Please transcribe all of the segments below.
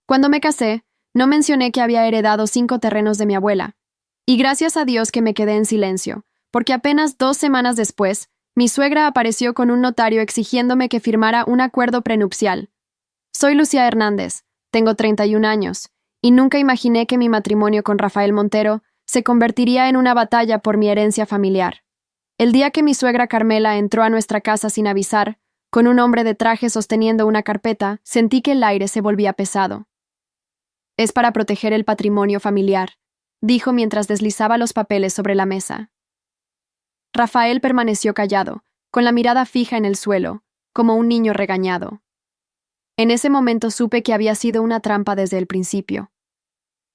Cuando me casé, no mencioné que había heredado 5 terrenos de mi abuela. Y gracias a Dios que me quedé en silencio, porque apenas 2 semanas después, mi suegra apareció con un notario exigiéndome que firmara un acuerdo prenupcial. Soy Lucía Hernández, tengo 31 años, y nunca imaginé que mi matrimonio con Rafael Montero se convertiría en una batalla por mi herencia familiar. El día que mi suegra Carmela entró a nuestra casa sin avisar, con un hombre de traje sosteniendo una carpeta, sentí que el aire se volvía pesado. Es para proteger el patrimonio familiar, dijo mientras deslizaba los papeles sobre la mesa. Rafael permaneció callado, con la mirada fija en el suelo, como un niño regañado. En ese momento supe que había sido una trampa desde el principio.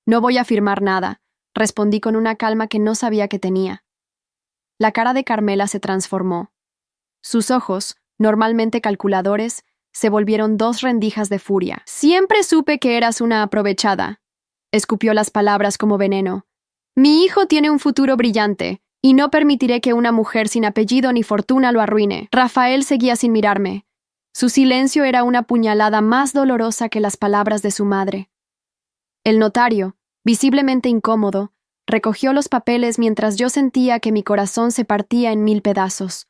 No voy a firmar nada, respondí con una calma que no sabía que tenía. La cara de Carmela se transformó. Sus ojos, normalmente calculadores, se volvieron 2 rendijas de furia. Siempre supe que eras una aprovechada. Escupió las palabras como veneno. Mi hijo tiene un futuro brillante, y no permitiré que una mujer sin apellido ni fortuna lo arruine. Rafael seguía sin mirarme. Su silencio era una puñalada más dolorosa que las palabras de su madre. El notario, visiblemente incómodo, recogió los papeles mientras yo sentía que mi corazón se partía en 1000 pedazos.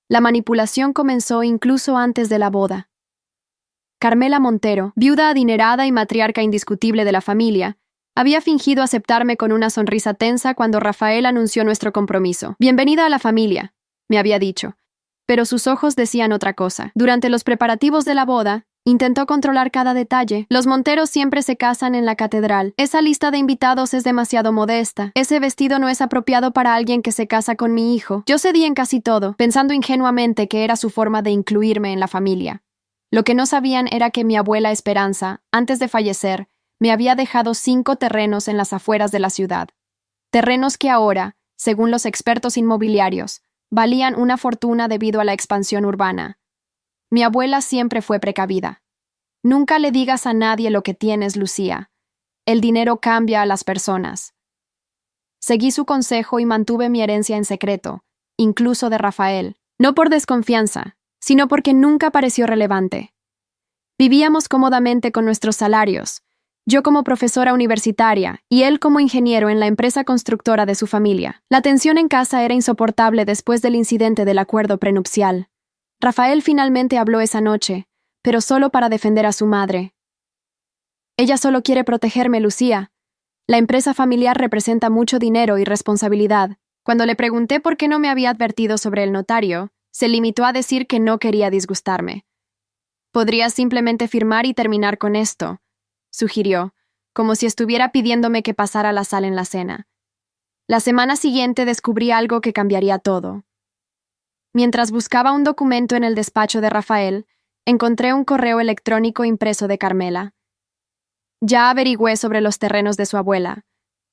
La manipulación comenzó incluso antes de la boda. Carmela Montero, viuda adinerada y matriarca indiscutible de la familia, había fingido aceptarme con una sonrisa tensa cuando Rafael anunció nuestro compromiso. Bienvenida a la familia, me había dicho. Pero sus ojos decían otra cosa. Durante los preparativos de la boda, intentó controlar cada detalle. Los Monteros siempre se casan en la catedral. Esa lista de invitados es demasiado modesta. Ese vestido no es apropiado para alguien que se casa con mi hijo. Yo cedí en casi todo, pensando ingenuamente que era su forma de incluirme en la familia. Lo que no sabían era que mi abuela Esperanza, antes de fallecer, me había dejado 5 terrenos en las afueras de la ciudad. Terrenos que ahora, según los expertos inmobiliarios, valían una fortuna debido a la expansión urbana. Mi abuela siempre fue precavida. Nunca le digas a nadie lo que tienes, Lucía. El dinero cambia a las personas. Seguí su consejo y mantuve mi herencia en secreto, incluso de Rafael, no por desconfianza, sino porque nunca pareció relevante. Vivíamos cómodamente con nuestros salarios, yo como profesora universitaria y él como ingeniero en la empresa constructora de su familia. La tensión en casa era insoportable después del incidente del acuerdo prenupcial. Rafael finalmente habló esa noche, pero solo para defender a su madre. Ella solo quiere protegerme, Lucía. La empresa familiar representa mucho dinero y responsabilidad. Cuando le pregunté por qué no me había advertido sobre el notario, se limitó a decir que no quería disgustarme. Podrías simplemente firmar y terminar con esto, sugirió, como si estuviera pidiéndome que pasara la sal en la cena. La semana siguiente descubrí algo que cambiaría todo. Mientras buscaba un documento en el despacho de Rafael, encontré un correo electrónico impreso de Carmela. Ya averigüé sobre los terrenos de su abuela.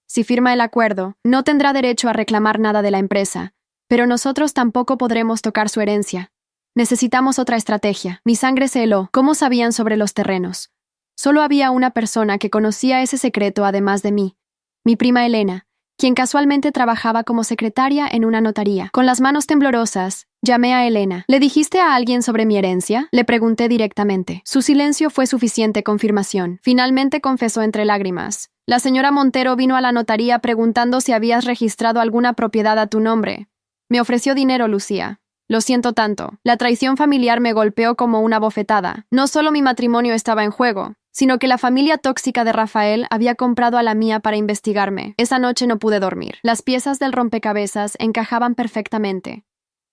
Si firma el acuerdo, no tendrá derecho a reclamar nada de la empresa, pero nosotros tampoco podremos tocar su herencia. Necesitamos otra estrategia. Mi sangre se heló. ¿Cómo sabían sobre los terrenos? Solo había una persona que conocía ese secreto además de mí, mi prima Elena, quien casualmente trabajaba como secretaria en una notaría. Con las manos temblorosas, llamé a Elena. ¿Le dijiste a alguien sobre mi herencia?, le pregunté directamente. Su silencio fue suficiente confirmación. Finalmente confesó entre lágrimas. La señora Montero vino a la notaría preguntando si habías registrado alguna propiedad a tu nombre. Me ofreció dinero, Lucía. Lo siento tanto. La traición familiar me golpeó como una bofetada. No solo mi matrimonio estaba en juego, sino que la familia tóxica de Rafael había comprado a la mía para investigarme. Esa noche no pude dormir. Las piezas del rompecabezas encajaban perfectamente.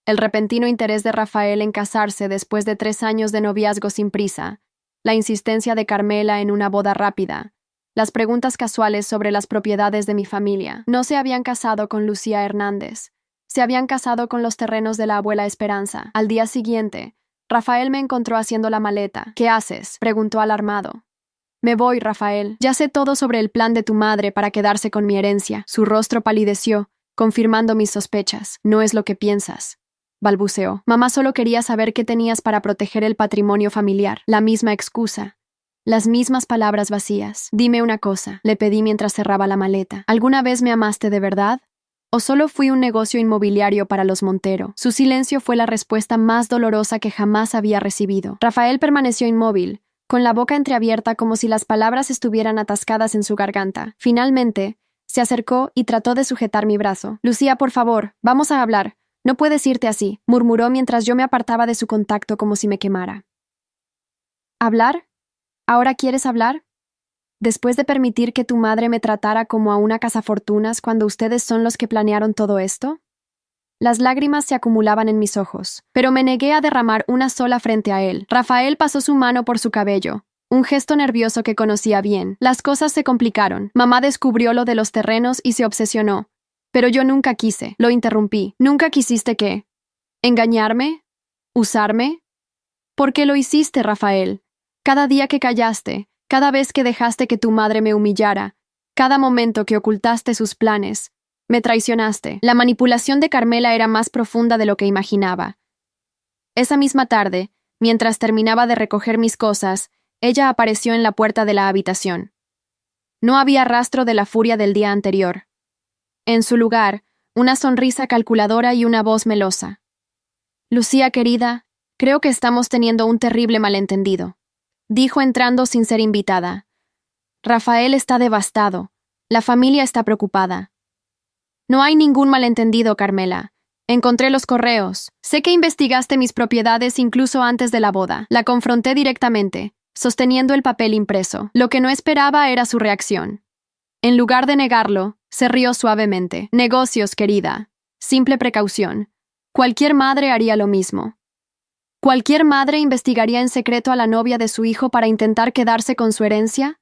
El repentino interés de Rafael en casarse después de 3 años de noviazgo sin prisa, la insistencia de Carmela en una boda rápida, las preguntas casuales sobre las propiedades de mi familia. No se habían casado con Lucía Hernández. Se habían casado con los terrenos de la abuela Esperanza. Al día siguiente, Rafael me encontró haciendo la maleta. ¿Qué haces?, preguntó alarmado. Me voy, Rafael. Ya sé todo sobre el plan de tu madre para quedarse con mi herencia. Su rostro palideció, confirmando mis sospechas. No es lo que piensas, balbuceó. Mamá solo quería saber qué tenías para proteger el patrimonio familiar. La misma excusa. Las mismas palabras vacías. Dime una cosa, le pedí mientras cerraba la maleta. ¿Alguna vez me amaste de verdad? ¿O solo fui un negocio inmobiliario para los Montero? Su silencio fue la respuesta más dolorosa que jamás había recibido. Rafael permaneció inmóvil, con la boca entreabierta como si las palabras estuvieran atascadas en su garganta. Finalmente, se acercó y trató de sujetar mi brazo. «Lucía, por favor, vamos a hablar. No puedes irte así», murmuró mientras yo me apartaba de su contacto como si me quemara. ¿Hablar? ¿Ahora quieres hablar? Después de permitir que tu madre me tratara como a una cazafortunas cuando ustedes son los que planearon todo esto? Las lágrimas se acumulaban en mis ojos, pero me negué a derramar una sola frente a él. Rafael pasó su mano por su cabello, un gesto nervioso que conocía bien. Las cosas se complicaron. Mamá descubrió lo de los terrenos y se obsesionó. Pero yo nunca quise. Lo interrumpí. ¿Nunca quisiste qué? ¿Engañarme? ¿Usarme? ¿Por qué lo hiciste, Rafael? Cada día que callaste, cada vez que dejaste que tu madre me humillara, cada momento que ocultaste sus planes, me traicionaste. La manipulación de Carmela era más profunda de lo que imaginaba. Esa misma tarde, mientras terminaba de recoger mis cosas, ella apareció en la puerta de la habitación. No había rastro de la furia del día anterior. En su lugar, una sonrisa calculadora y una voz melosa. «Lucía, querida, creo que estamos teniendo un terrible malentendido», dijo entrando sin ser invitada. «Rafael está devastado. La familia está preocupada». «No hay ningún malentendido, Carmela. Encontré los correos. Sé que investigaste mis propiedades incluso antes de la boda». La confronté directamente, sosteniendo el papel impreso. Lo que no esperaba era su reacción. En lugar de negarlo, se rió suavemente. «Negocios, querida. Simple precaución. Cualquier madre haría lo mismo. ¿Cualquier madre investigaría en secreto a la novia de su hijo para intentar quedarse con su herencia?»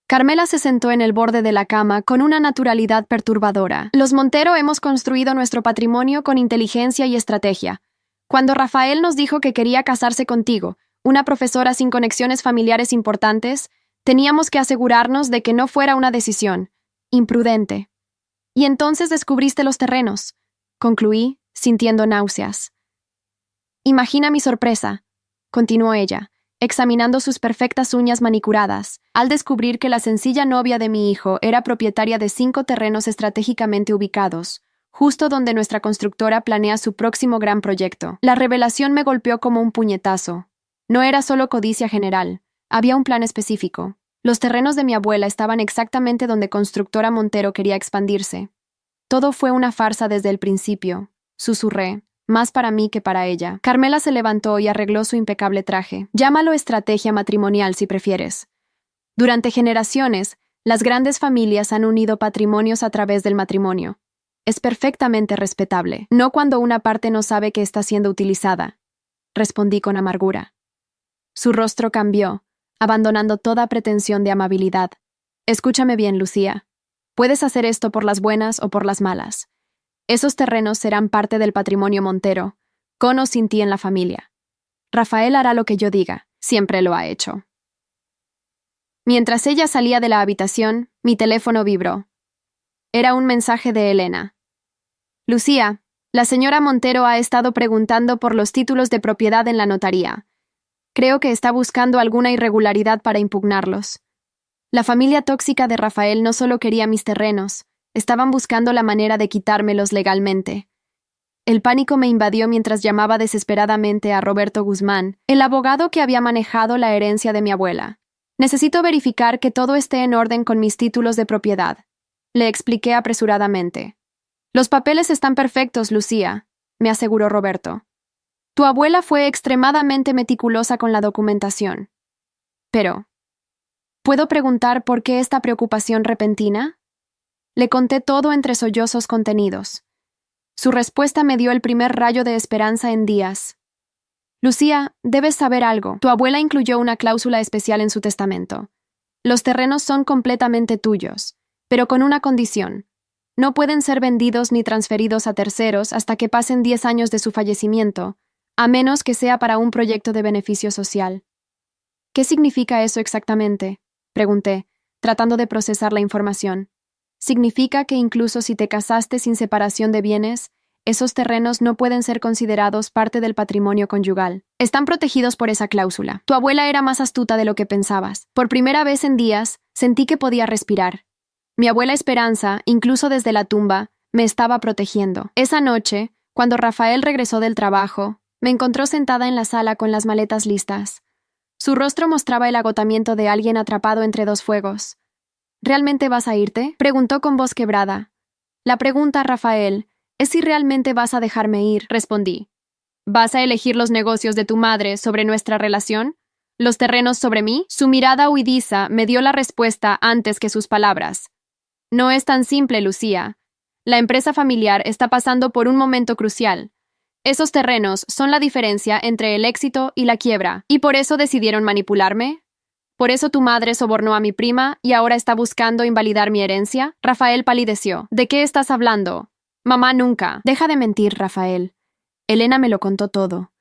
Carmela se sentó en el borde de la cama con una naturalidad perturbadora. «Los Montero hemos construido nuestro patrimonio con inteligencia y estrategia. Cuando Rafael nos dijo que quería casarse contigo, una profesora sin conexiones familiares importantes, teníamos que asegurarnos de que no fuera una decisión imprudente. Y entonces descubriste los terrenos», concluí, sintiendo náuseas. «Imagina mi sorpresa», continuó ella, examinando sus perfectas uñas manicuradas, al descubrir que la sencilla novia de mi hijo era propietaria de 5 terrenos estratégicamente ubicados, justo donde nuestra constructora planea su próximo gran proyecto. La revelación me golpeó como un puñetazo. No era solo codicia general, había un plan específico. Los terrenos de mi abuela estaban exactamente donde Constructora Montero quería expandirse. Todo fue una farsa desde el principio, susurré. Más para mí que para ella. Carmela se levantó y arregló su impecable traje. Llámalo estrategia matrimonial si prefieres. Durante generaciones, las grandes familias han unido patrimonios a través del matrimonio. Es perfectamente respetable, no cuando una parte no sabe que está siendo utilizada, respondí con amargura. Su rostro cambió, abandonando toda pretensión de amabilidad. Escúchame bien, Lucía. Puedes hacer esto por las buenas o por las malas. Esos terrenos serán parte del patrimonio Montero, con o sin ti en la familia. Rafael hará lo que yo diga, siempre lo ha hecho. Mientras ella salía de la habitación, mi teléfono vibró. Era un mensaje de Elena. «Lucía, la señora Montero ha estado preguntando por los títulos de propiedad en la notaría. Creo que está buscando alguna irregularidad para impugnarlos. La familia tóxica de Rafael no solo quería mis terrenos, estaban buscando la manera de quitármelos legalmente». El pánico me invadió mientras llamaba desesperadamente a Roberto Guzmán, el abogado que había manejado la herencia de mi abuela. «Necesito verificar que todo esté en orden con mis títulos de propiedad», le expliqué apresuradamente. «Los papeles están perfectos, Lucía», me aseguró Roberto. «Tu abuela fue extremadamente meticulosa con la documentación. Pero, ¿puedo preguntar por qué esta preocupación repentina?» Le conté todo entre sollozos contenidos. Su respuesta me dio el primer rayo de esperanza en días. «Lucía, debes saber algo. Tu abuela incluyó una cláusula especial en su testamento. Los terrenos son completamente tuyos, pero con una condición. No pueden ser vendidos ni transferidos a terceros hasta que pasen 10 años de su fallecimiento, a menos que sea para un proyecto de beneficio social». «¿Qué significa eso exactamente?», pregunté, tratando de procesar la información. «¿Significa que incluso si te casaste sin separación de bienes, esos terrenos no pueden ser considerados parte del patrimonio conyugal? Están protegidos por esa cláusula. Tu abuela era más astuta de lo que pensabas. Por primera vez en días, sentí que podía respirar. Mi abuela Esperanza, incluso desde la tumba, me estaba protegiendo. Esa noche, cuando Rafael regresó del trabajo, me encontró sentada en la sala con las maletas listas. Su rostro mostraba el agotamiento de alguien atrapado entre dos fuegos. ¿Realmente vas a irte?, preguntó con voz quebrada. La pregunta, Rafael, es si realmente vas a dejarme ir, respondí. ¿Vas a elegir los negocios de tu madre sobre nuestra relación? ¿Los terrenos sobre mí? Su mirada huidiza me dio la respuesta antes que sus palabras. No es tan simple, Lucía. La empresa familiar está pasando por un momento crucial. Esos terrenos son la diferencia entre el éxito y la quiebra, y por eso decidieron manipularme. ¿Por eso tu madre sobornó a mi prima y ahora está buscando invalidar mi herencia? Rafael palideció. ¿De qué estás hablando? Mamá nunca. Deja de mentir, Rafael. Elena me lo contó todo.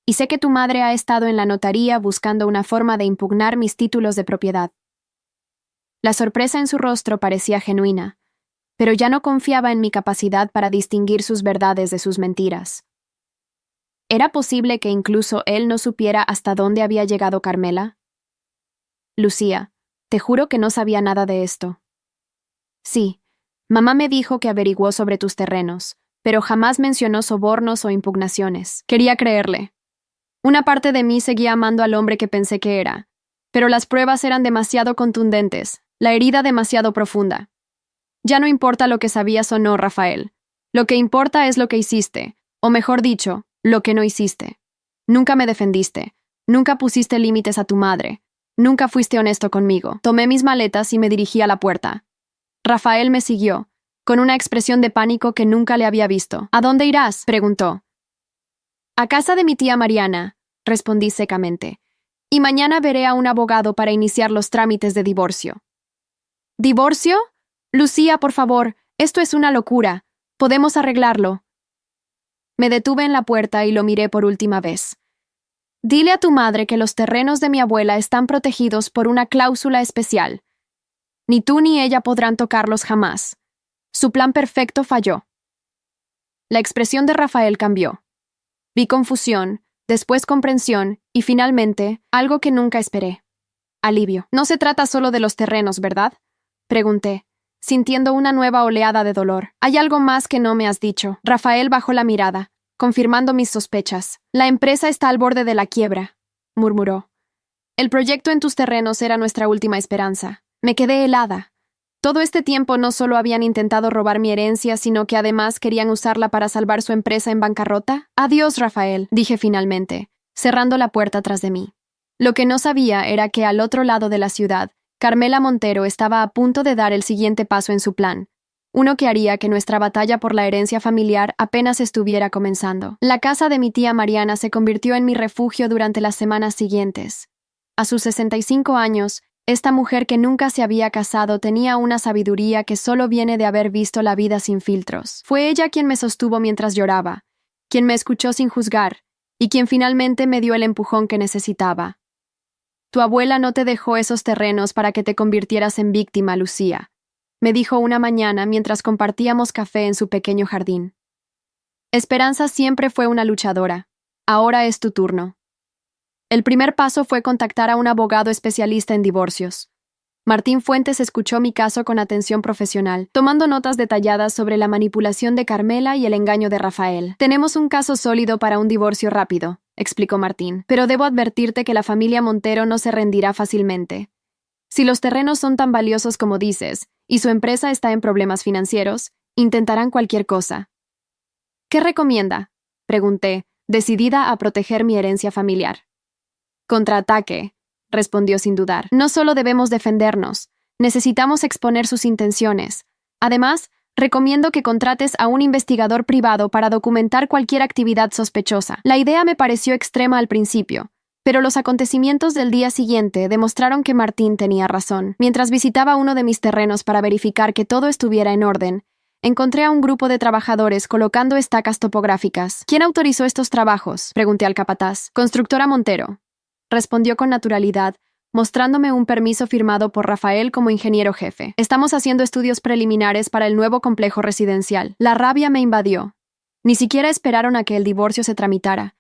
Y sé que tu madre ha estado en la notaría buscando una forma de impugnar mis títulos de propiedad. La sorpresa en su rostro parecía genuina, pero ya no confiaba en mi capacidad para distinguir sus verdades de sus mentiras. ¿Era posible que incluso él no supiera hasta dónde había llegado Carmela? Lucía, te juro que no sabía nada de esto. Sí, mamá me dijo que averiguó sobre tus terrenos, pero jamás mencionó sobornos o impugnaciones. Quería creerle. Una parte de mí seguía amando al hombre que pensé que era, pero las pruebas eran demasiado contundentes, la herida demasiado profunda. Ya no importa lo que sabías o no, Rafael. Lo que importa es lo que hiciste, o mejor dicho, lo que no hiciste. Nunca me defendiste, nunca pusiste límites a tu madre, nunca fuiste honesto conmigo. Tomé mis maletas y me dirigí a la puerta. Rafael me siguió, con una expresión de pánico que nunca le había visto. ¿A dónde irás?, preguntó. A casa de mi tía Mariana, respondí secamente, y mañana veré a un abogado para iniciar los trámites de divorcio. ¿Divorcio? Lucía, por favor, esto es una locura. Podemos arreglarlo. Me detuve en la puerta y lo miré por última vez. Dile a tu madre que los terrenos de mi abuela están protegidos por una cláusula especial. Ni tú ni ella podrán tocarlos jamás. Su plan perfecto falló. La expresión de Rafael cambió. Vi confusión, después comprensión y finalmente algo que nunca esperé. Alivio. No se trata solo de los terrenos, ¿verdad?, pregunté, sintiendo una nueva oleada de dolor. Hay algo más que no me has dicho. Rafael bajó la mirada, confirmando mis sospechas. La empresa está al borde de la quiebra, murmuró. El proyecto en tus terrenos era nuestra última esperanza. Me quedé helada. Todo este tiempo no solo habían intentado robar mi herencia, sino que además querían usarla para salvar su empresa en bancarrota. Adiós, Rafael, dije finalmente, cerrando la puerta tras de mí. Lo que no sabía era que al otro lado de la ciudad, Carmela Montero estaba a punto de dar el siguiente paso en su plan, uno que haría que nuestra batalla por la herencia familiar apenas estuviera comenzando. La casa de mi tía Mariana se convirtió en mi refugio durante las semanas siguientes. A sus 65 años, esta mujer que nunca se había casado tenía una sabiduría que solo viene de haber visto la vida sin filtros. Fue ella quien me sostuvo mientras lloraba, quien me escuchó sin juzgar, y quien finalmente me dio el empujón que necesitaba. Tu abuela no te dejó esos terrenos para que te convirtieras en víctima, Lucía, me dijo una mañana mientras compartíamos café en su pequeño jardín. Esperanza siempre fue una luchadora. Ahora es tu turno. El primer paso fue contactar a un abogado especialista en divorcios. Martín Fuentes escuchó mi caso con atención profesional, tomando notas detalladas sobre la manipulación de Carmela y el engaño de Rafael. Tenemos un caso sólido para un divorcio rápido, explicó Martín, pero debo advertirte que la familia Montero no se rendirá fácilmente. Si los terrenos son tan valiosos como dices, y su empresa está en problemas financieros, intentarán cualquier cosa. ¿Qué recomienda?, pregunté, decidida a proteger mi herencia familiar. Contraataque, respondió sin dudar. No solo debemos defendernos, necesitamos exponer sus intenciones. Además, recomiendo que contrates a un investigador privado para documentar cualquier actividad sospechosa. La idea me pareció extrema al principio, pero los acontecimientos del día siguiente demostraron que Martín tenía razón. Mientras visitaba uno de mis terrenos para verificar que todo estuviera en orden, encontré a un grupo de trabajadores colocando estacas topográficas. ¿Quién autorizó estos trabajos?, pregunté al capataz. Constructora Montero, respondió con naturalidad, mostrándome un permiso firmado por Rafael como ingeniero jefe. Estamos haciendo estudios preliminares para el nuevo complejo residencial. La rabia me invadió. Ni siquiera esperaron a que el divorcio se tramitara.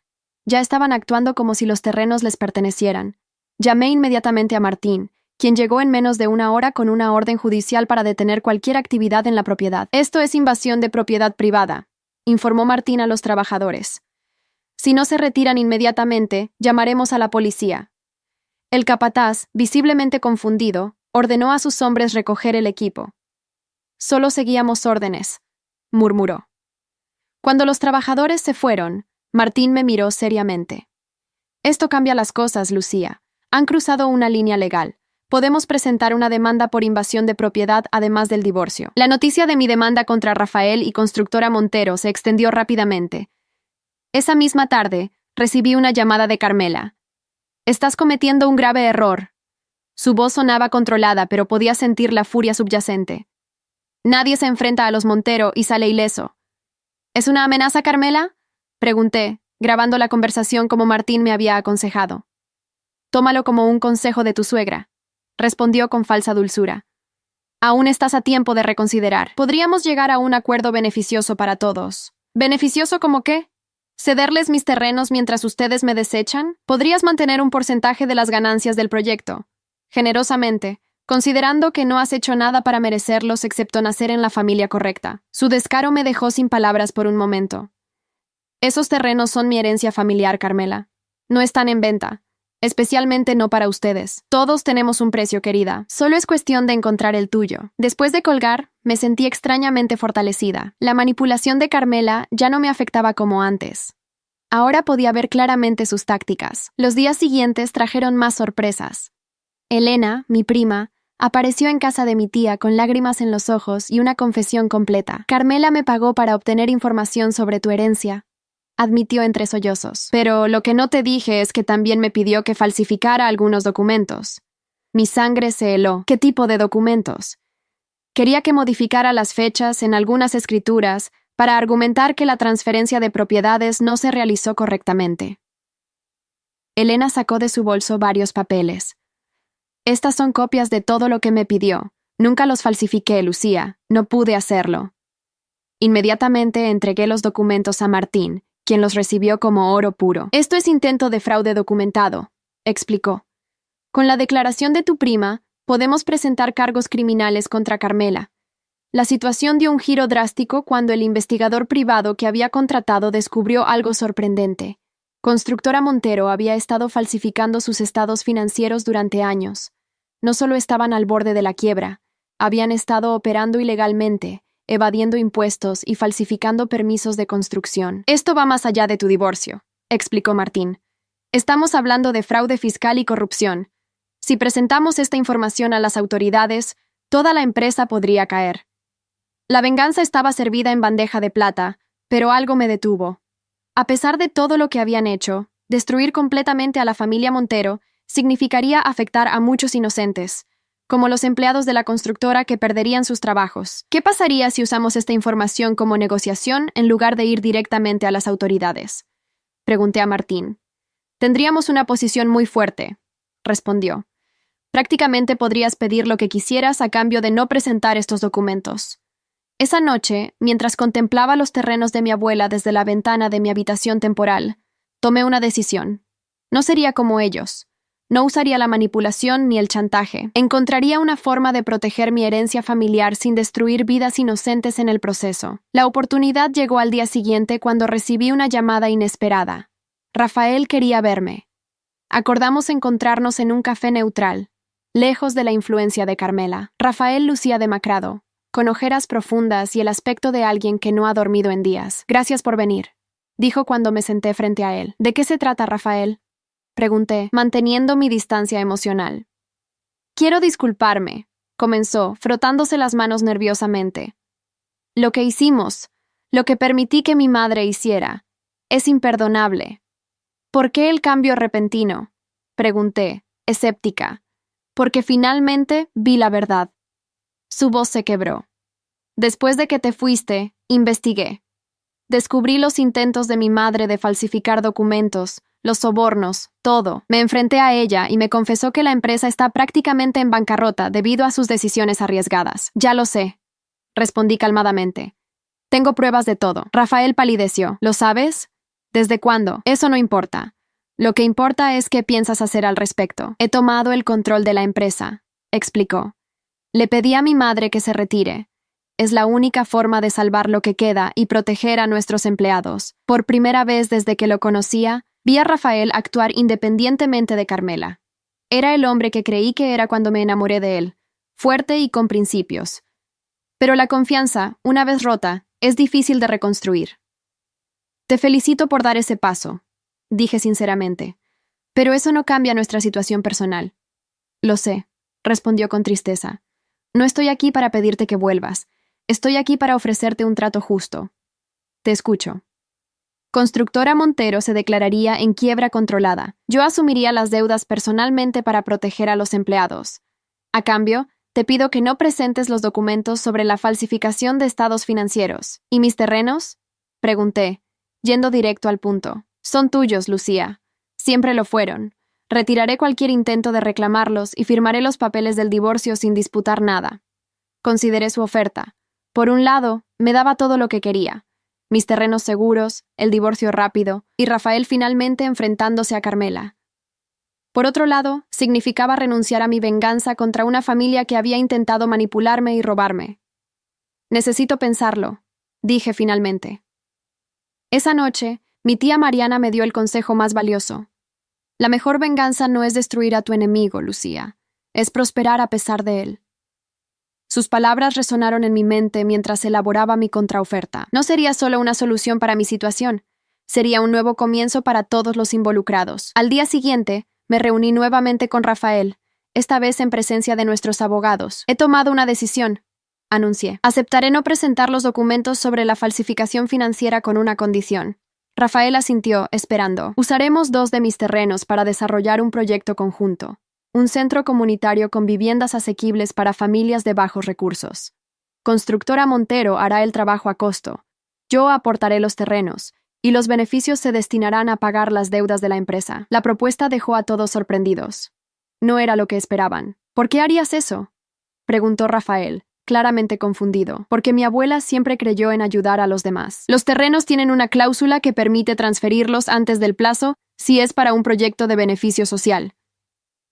Ya estaban actuando como si los terrenos les pertenecieran. Llamé inmediatamente a Martín, quien llegó en menos de una hora con una orden judicial para detener cualquier actividad en la propiedad. Esto es invasión de propiedad privada, informó Martín a los trabajadores. Si no se retiran inmediatamente, llamaremos a la policía. El capataz, visiblemente confundido, ordenó a sus hombres recoger el equipo. Solo seguíamos órdenes, murmuró. Cuando los trabajadores se fueron, Martín me miró seriamente. Esto cambia las cosas, Lucía. Han cruzado una línea legal. Podemos presentar una demanda por invasión de propiedad además del divorcio. La noticia de mi demanda contra Rafael y Constructora Montero se extendió rápidamente. Esa misma tarde, recibí una llamada de Carmela. Estás cometiendo un grave error. Su voz sonaba controlada, pero podía sentir la furia subyacente. Nadie se enfrenta a los Montero y sale ileso. ¿Es una amenaza, Carmela? Pregunté, grabando la conversación como Martín me había aconsejado. Tómalo como un consejo de tu suegra, respondió con falsa dulzura. Aún estás a tiempo de reconsiderar. Podríamos llegar a un acuerdo beneficioso para todos. ¿Beneficioso como qué? ¿Cederles mis terrenos mientras ustedes me desechan? Podrías mantener un porcentaje de las ganancias del proyecto. Generosamente, considerando que no has hecho nada para merecerlos excepto nacer en la familia correcta. Su descaro me dejó sin palabras por un momento. Esos terrenos son mi herencia familiar, Carmela. No están en venta. Especialmente no para ustedes. Todos tenemos un precio, querida. Solo es cuestión de encontrar el tuyo. Después de colgar, me sentí extrañamente fortalecida. La manipulación de Carmela ya no me afectaba como antes. Ahora podía ver claramente sus tácticas. Los días siguientes trajeron más sorpresas. Elena, mi prima, apareció en casa de mi tía con lágrimas en los ojos y una confesión completa. Carmela me pagó para obtener información sobre tu herencia, admitió entre sollozos. Pero lo que no te dije es que también me pidió que falsificara algunos documentos. Mi sangre se heló. ¿Qué tipo de documentos? Quería que modificara las fechas en algunas escrituras para argumentar que la transferencia de propiedades no se realizó correctamente. Elena sacó de su bolso varios papeles. Estas son copias de todo lo que me pidió. Nunca los falsifiqué, Lucía. No pude hacerlo. Inmediatamente entregué los documentos a Martín, quien los recibió como oro puro. Esto es intento de fraude documentado, explicó. Con la declaración de tu prima, podemos presentar cargos criminales contra Carmela. La situación dio un giro drástico cuando el investigador privado que había contratado descubrió algo sorprendente. Constructora Montero había estado falsificando sus estados financieros durante años. No solo estaban al borde de la quiebra, habían estado operando ilegalmente, evadiendo impuestos y falsificando permisos de construcción. Esto va más allá de tu divorcio, explicó Martín. Estamos hablando de fraude fiscal y corrupción. Si presentamos esta información a las autoridades, toda la empresa podría caer. La venganza estaba servida en bandeja de plata, pero algo me detuvo. A pesar de todo lo que habían hecho, destruir completamente a la familia Montero significaría afectar a muchos inocentes, como los empleados de la constructora que perderían sus trabajos. ¿Qué pasaría si usamos esta información como negociación en lugar de ir directamente a las autoridades? Pregunté a Martín. Tendríamos una posición muy fuerte, respondió. Prácticamente podrías pedir lo que quisieras a cambio de no presentar estos documentos. Esa noche, mientras contemplaba los terrenos de mi abuela desde la ventana de mi habitación temporal, tomé una decisión. No sería como ellos. No usaría la manipulación ni el chantaje. Encontraría una forma de proteger mi herencia familiar sin destruir vidas inocentes en el proceso. La oportunidad llegó al día siguiente cuando recibí una llamada inesperada. Rafael quería verme. Acordamos encontrarnos en un café neutral, lejos de la influencia de Carmela. Rafael lucía demacrado, con ojeras profundas y el aspecto de alguien que no ha dormido en días. Gracias por venir, dijo cuando me senté frente a él. ¿De qué se trata, Rafael?, pregunté, manteniendo mi distancia emocional. Quiero disculparme, comenzó, frotándose las manos nerviosamente. Lo que hicimos, lo que permití que mi madre hiciera, es imperdonable. ¿Por qué el cambio repentino?, pregunté, escéptica. Porque finalmente vi la verdad. Su voz se quebró. Después de que te fuiste, investigué. Descubrí los intentos de mi madre de falsificar documentos, los sobornos, todo. Me enfrenté a ella y me confesó que la empresa está prácticamente en bancarrota debido a sus decisiones arriesgadas. Ya lo sé, respondí calmadamente. Tengo pruebas de todo. Rafael palideció. ¿Lo sabes? ¿Desde cuándo? Eso no importa. Lo que importa es qué piensas hacer al respecto. He tomado el control de la empresa, explicó. Le pedí a mi madre que se retire. Es la única forma de salvar lo que queda y proteger a nuestros empleados. Por primera vez desde que lo conocía, vi a Rafael actuar independientemente de Carmela. Era el hombre que creí que era cuando me enamoré de él, fuerte y con principios. Pero la confianza, una vez rota, es difícil de reconstruir. Te felicito por dar ese paso, dije sinceramente, pero eso no cambia nuestra situación personal. Lo sé, respondió con tristeza. No estoy aquí para pedirte que vuelvas. Estoy aquí para ofrecerte un trato justo. Te escucho. Constructora Montero se declararía en quiebra controlada. Yo asumiría las deudas personalmente para proteger a los empleados. A cambio, te pido que no presentes los documentos sobre la falsificación de estados financieros. ¿Y mis terrenos? Pregunté, yendo directo al punto. Son tuyos, Lucía. Siempre lo fueron. Retiraré cualquier intento de reclamarlos y firmaré los papeles del divorcio sin disputar nada. Consideré su oferta. Por un lado, me daba todo lo que quería. Mis terrenos seguros, el divorcio rápido, y Rafael finalmente enfrentándose a Carmela. Por otro lado, significaba renunciar a mi venganza contra una familia que había intentado manipularme y robarme. Necesito pensarlo, dije finalmente. Esa noche, mi tía Mariana me dio el consejo más valioso. La mejor venganza no es destruir a tu enemigo, Lucía, es prosperar a pesar de él. Sus palabras resonaron en mi mente mientras elaboraba mi contraoferta. No sería solo una solución para mi situación, sería un nuevo comienzo para todos los involucrados. Al día siguiente, me reuní nuevamente con Rafael, esta vez en presencia de nuestros abogados. He tomado una decisión, anuncié. Aceptaré no presentar los documentos sobre la falsificación financiera con una condición. Rafael asintió, esperando. Usaremos 2 de mis terrenos para desarrollar un proyecto conjunto. Un centro comunitario con viviendas asequibles para familias de bajos recursos. Constructora Montero hará el trabajo a costo. Yo aportaré los terrenos, y los beneficios se destinarán a pagar las deudas de la empresa. La propuesta dejó a todos sorprendidos. No era lo que esperaban. ¿Por qué harías eso?, preguntó Rafael, claramente confundido, porque mi abuela siempre creyó en ayudar a los demás. Los terrenos tienen una cláusula que permite transferirlos antes del plazo si es para un proyecto de beneficio social.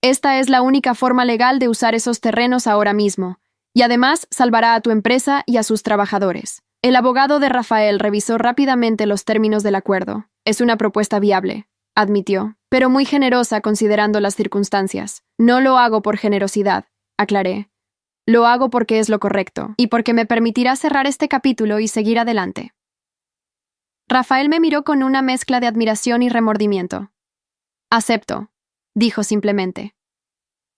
Esta es la única forma legal de usar esos terrenos ahora mismo, y además salvará a tu empresa y a sus trabajadores. El abogado de Rafael revisó rápidamente los términos del acuerdo. Es una propuesta viable, admitió, pero muy generosa considerando las circunstancias. No lo hago por generosidad, aclaré. Lo hago porque es lo correcto, y porque me permitirá cerrar este capítulo y seguir adelante. Rafael me miró con una mezcla de admiración y remordimiento. Acepto, dijo simplemente.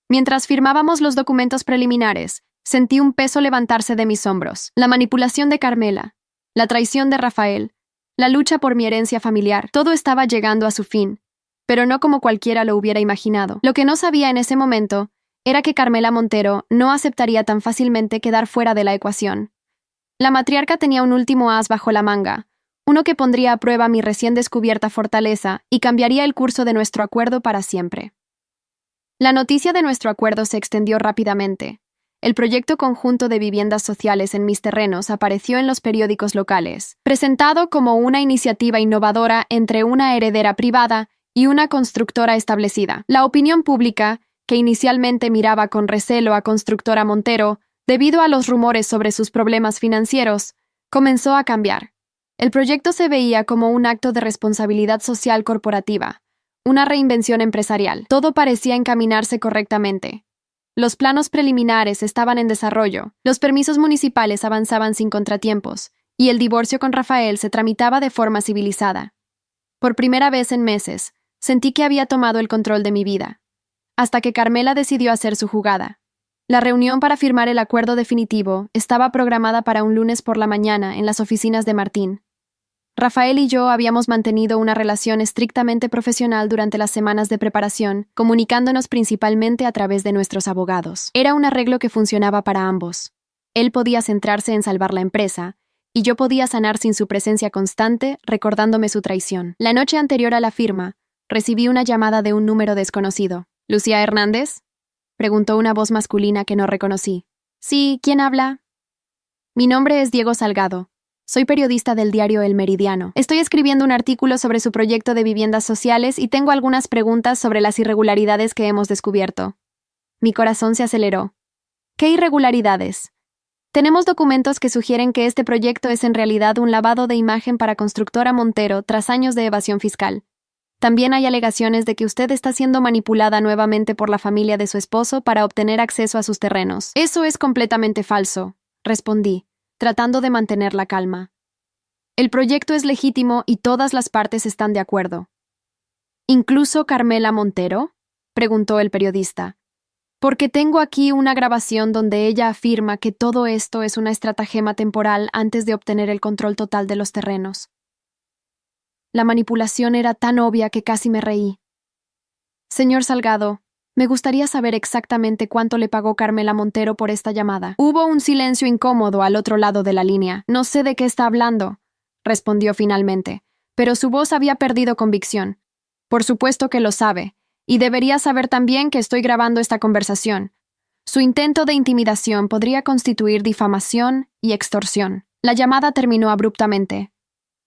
Mientras firmábamos los documentos preliminares, sentí un peso levantarse de mis hombros. La manipulación de Carmela, la traición de Rafael, la lucha por mi herencia familiar, todo estaba llegando a su fin, pero no como cualquiera lo hubiera imaginado. Lo que no sabía en ese momento era que Carmela Montero no aceptaría tan fácilmente quedar fuera de la ecuación. La matriarca tenía un último as bajo la manga, uno que pondría a prueba mi recién descubierta fortaleza y cambiaría el curso de nuestro acuerdo para siempre. La noticia de nuestro acuerdo se extendió rápidamente. El proyecto conjunto de viviendas sociales en mis terrenos apareció en los periódicos locales, presentado como una iniciativa innovadora entre una heredera privada y una constructora establecida. La opinión pública, que inicialmente miraba con recelo a Constructora Montero debido a los rumores sobre sus problemas financieros, comenzó a cambiar. El proyecto se veía como un acto de responsabilidad social corporativa, una reinvención empresarial. Todo parecía encaminarse correctamente. Los planos preliminares estaban en desarrollo, los permisos municipales avanzaban sin contratiempos, y el divorcio con Rafael se tramitaba de forma civilizada. Por primera vez en meses, sentí que había tomado el control de mi vida. Hasta que Carmela decidió hacer su jugada. La reunión para firmar el acuerdo definitivo estaba programada para un lunes por la mañana en las oficinas de Martín. Rafael y yo habíamos mantenido una relación estrictamente profesional durante las semanas de preparación, comunicándonos principalmente a través de nuestros abogados. Era un arreglo que funcionaba para ambos. Él podía centrarse en salvar la empresa, y yo podía sanar sin su presencia constante, recordándome su traición. La noche anterior a la firma, recibí una llamada de un número desconocido. ¿Lucía Hernández?, preguntó una voz masculina que no reconocí. Sí, ¿quién habla? Mi nombre es Diego Salgado. Soy periodista del diario El Meridiano. Estoy escribiendo un artículo sobre su proyecto de viviendas sociales y tengo algunas preguntas sobre las irregularidades que hemos descubierto. Mi corazón se aceleró. ¿Qué irregularidades? Tenemos documentos que sugieren que este proyecto es en realidad un lavado de imagen para Constructora Montero tras años de evasión fiscal. También hay alegaciones de que usted está siendo manipulada nuevamente por la familia de su esposo para obtener acceso a sus terrenos. Eso es completamente falso, respondí, tratando de mantener la calma. El proyecto es legítimo y todas las partes están de acuerdo. ¿Incluso Carmela Montero?, preguntó el periodista. Porque tengo aquí una grabación donde ella afirma que todo esto es una estratagema temporal antes de obtener el control total de los terrenos. La manipulación era tan obvia que casi me reí. Señor Salgado, me gustaría saber exactamente cuánto le pagó Carmela Montero por esta llamada. Hubo un silencio incómodo al otro lado de la línea. No sé de qué está hablando, respondió finalmente, pero su voz había perdido convicción. Por supuesto que lo sabe, y debería saber también que estoy grabando esta conversación. Su intento de intimidación podría constituir difamación y extorsión. La llamada terminó abruptamente.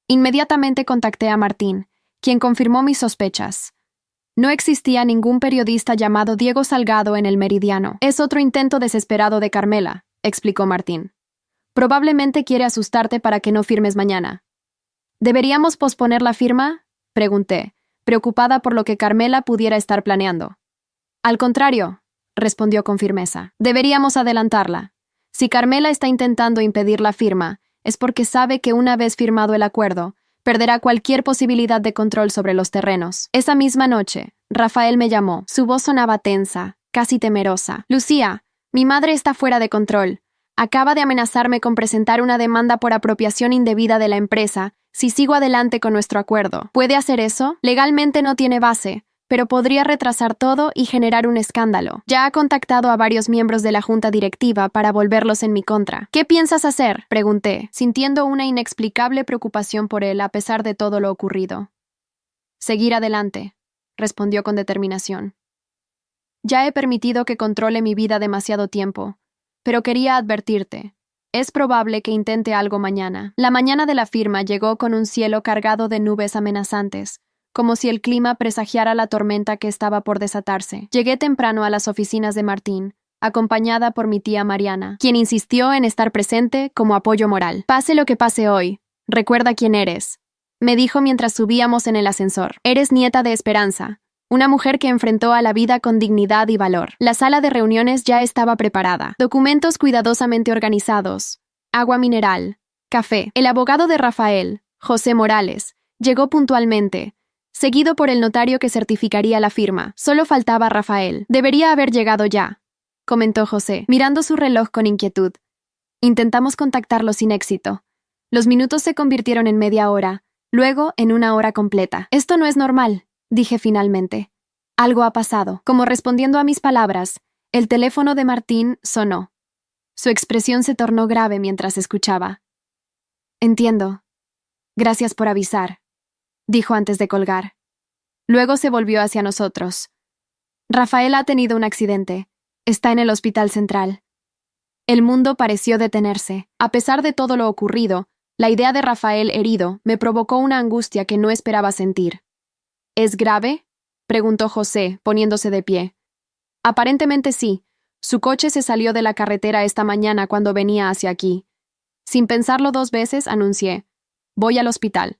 Inmediatamente contacté a Martín, quien confirmó mis sospechas. No existía ningún periodista llamado Diego Salgado en el Meridiano. Es otro intento desesperado de Carmela, explicó Martín. Probablemente quiere asustarte para que no firmes mañana. ¿Deberíamos posponer la firma?, pregunté, preocupada por lo que Carmela pudiera estar planeando. Al contrario, respondió con firmeza, deberíamos adelantarla. Si Carmela está intentando impedir la firma, es porque sabe que una vez firmado el acuerdo, perderá cualquier posibilidad de control sobre los terrenos. Esa misma noche, Rafael me llamó. Su voz sonaba tensa, casi temerosa. Lucía, mi madre está fuera de control. Acaba de amenazarme con presentar una demanda por apropiación indebida de la empresa si sigo adelante con nuestro acuerdo. ¿Puede hacer eso? Legalmente no tiene base, pero podría retrasar todo y generar un escándalo. Ya ha contactado a varios miembros de la junta directiva para volverlos en mi contra. ¿Qué piensas hacer?, pregunté, sintiendo una inexplicable preocupación por él a pesar de todo lo ocurrido. Seguir adelante, respondió con determinación. Ya he permitido que controle mi vida demasiado tiempo, pero quería advertirte. Es probable que intente algo mañana. La mañana de la firma llegó con un cielo cargado de nubes amenazantes, como si el clima presagiara la tormenta que estaba por desatarse. Llegué temprano a las oficinas de Martín, acompañada por mi tía Mariana, quien insistió en estar presente como apoyo moral. Pase lo que pase hoy, recuerda quién eres, me dijo mientras subíamos en el ascensor. Eres nieta de Esperanza, una mujer que enfrentó a la vida con dignidad y valor. La sala de reuniones ya estaba preparada. Documentos cuidadosamente organizados, agua mineral, café. El abogado de Rafael, José Morales, llegó puntualmente, seguido por el notario que certificaría la firma. Solo faltaba Rafael. Debería haber llegado ya, comentó José, mirando su reloj con inquietud. Intentamos contactarlo sin éxito. Los minutos se convirtieron en media hora, luego en una hora completa. Esto no es normal, dije finalmente. Algo ha pasado. Como respondiendo a mis palabras, el teléfono de Martín sonó. Su expresión se tornó grave mientras escuchaba. Entiendo. Gracias por avisar, dijo antes de colgar. Luego se volvió hacia nosotros. Rafael ha tenido un accidente. Está en el hospital central. El mundo pareció detenerse. A pesar de todo lo ocurrido, la idea de Rafael herido me provocó una angustia que no esperaba sentir. ¿Es grave?, preguntó José, poniéndose de pie. Aparentemente sí. Su coche se salió de la carretera esta mañana cuando venía hacia aquí. Sin pensarlo 2 veces, anuncié. Voy al hospital.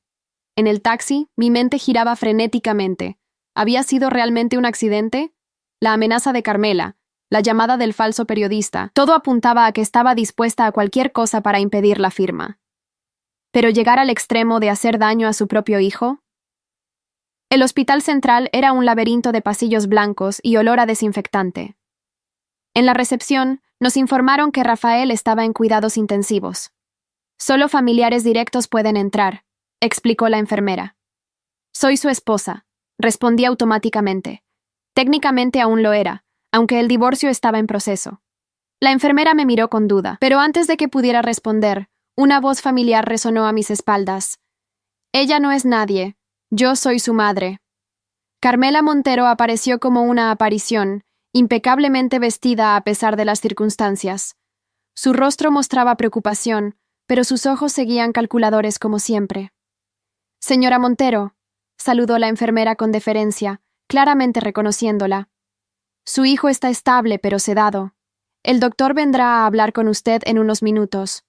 En el taxi, mi mente giraba frenéticamente. ¿Había sido realmente un accidente? La amenaza de Carmela, la llamada del falso periodista, todo apuntaba a que estaba dispuesta a cualquier cosa para impedir la firma. ¿Pero llegar al extremo de hacer daño a su propio hijo? El hospital central era un laberinto de pasillos blancos y olor a desinfectante. En la recepción, nos informaron que Rafael estaba en cuidados intensivos. Solo familiares directos pueden entrar, explicó la enfermera. Soy su esposa, respondí automáticamente. Técnicamente aún lo era, aunque el divorcio estaba en proceso. La enfermera me miró con duda, pero antes de que pudiera responder, una voz familiar resonó a mis espaldas. Ella no es nadie, yo soy su madre. Carmela Montero apareció como una aparición, impecablemente vestida a pesar de las circunstancias. Su rostro mostraba preocupación, pero sus ojos seguían calculadores como siempre. Señora Montero, saludó la enfermera con deferencia, claramente reconociéndola. Su hijo está estable pero sedado. El doctor vendrá a hablar con usted en unos minutos.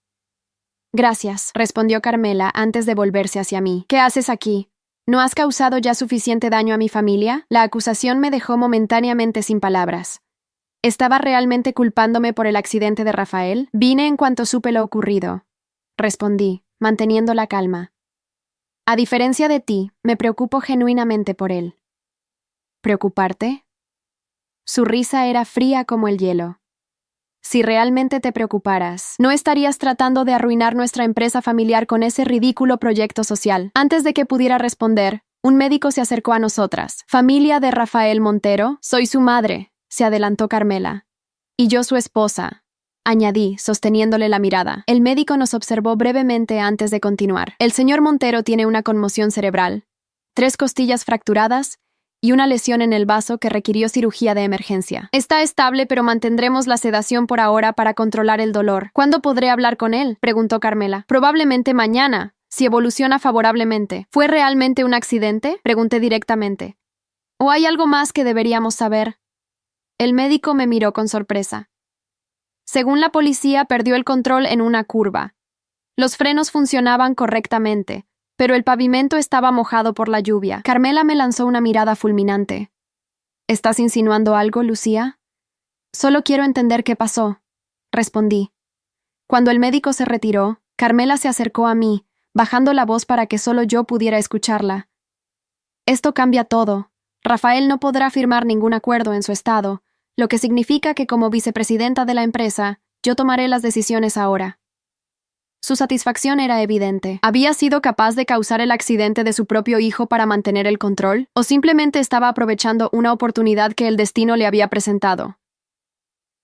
Gracias, respondió Carmela antes de volverse hacia mí. ¿Qué haces aquí? ¿No has causado ya suficiente daño a mi familia? La acusación me dejó momentáneamente sin palabras. ¿Estaba realmente culpándome por el accidente de Rafael? Vine en cuanto supe lo ocurrido. Respondí, manteniendo la calma. A diferencia de ti, me preocupo genuinamente por él. ¿Preocuparte? Su risa era fría como el hielo. Si realmente te preocuparas, no estarías tratando de arruinar nuestra empresa familiar con ese ridículo proyecto social. Antes de que pudiera responder, un médico se acercó a nosotras. Familia de Rafael Montero, soy su madre, se adelantó Carmela. Y yo su esposa, añadí, sosteniéndole la mirada. El médico nos observó brevemente antes de continuar. El señor Montero tiene una conmoción cerebral, 3 costillas fracturadas y una lesión en el vaso que requirió cirugía de emergencia. Está estable, pero mantendremos la sedación por ahora para controlar el dolor. ¿Cuándo podré hablar con él?, preguntó Carmela. Probablemente mañana, si evoluciona favorablemente. ¿Fue realmente un accidente?, pregunté directamente. ¿O hay algo más que deberíamos saber? El médico me miró con sorpresa. Según la policía, perdió el control en una curva. Los frenos funcionaban correctamente, pero el pavimento estaba mojado por la lluvia. Carmela me lanzó una mirada fulminante. ¿Estás insinuando algo, Lucía? Solo quiero entender qué pasó, respondí. Cuando el médico se retiró, Carmela se acercó a mí, bajando la voz para que solo yo pudiera escucharla. Esto cambia todo. Rafael no podrá firmar ningún acuerdo en su estado, lo que significa que como vicepresidenta de la empresa, yo tomaré las decisiones ahora. Su satisfacción era evidente. ¿Había sido capaz de causar el accidente de su propio hijo para mantener el control? ¿O simplemente estaba aprovechando una oportunidad que el destino le había presentado?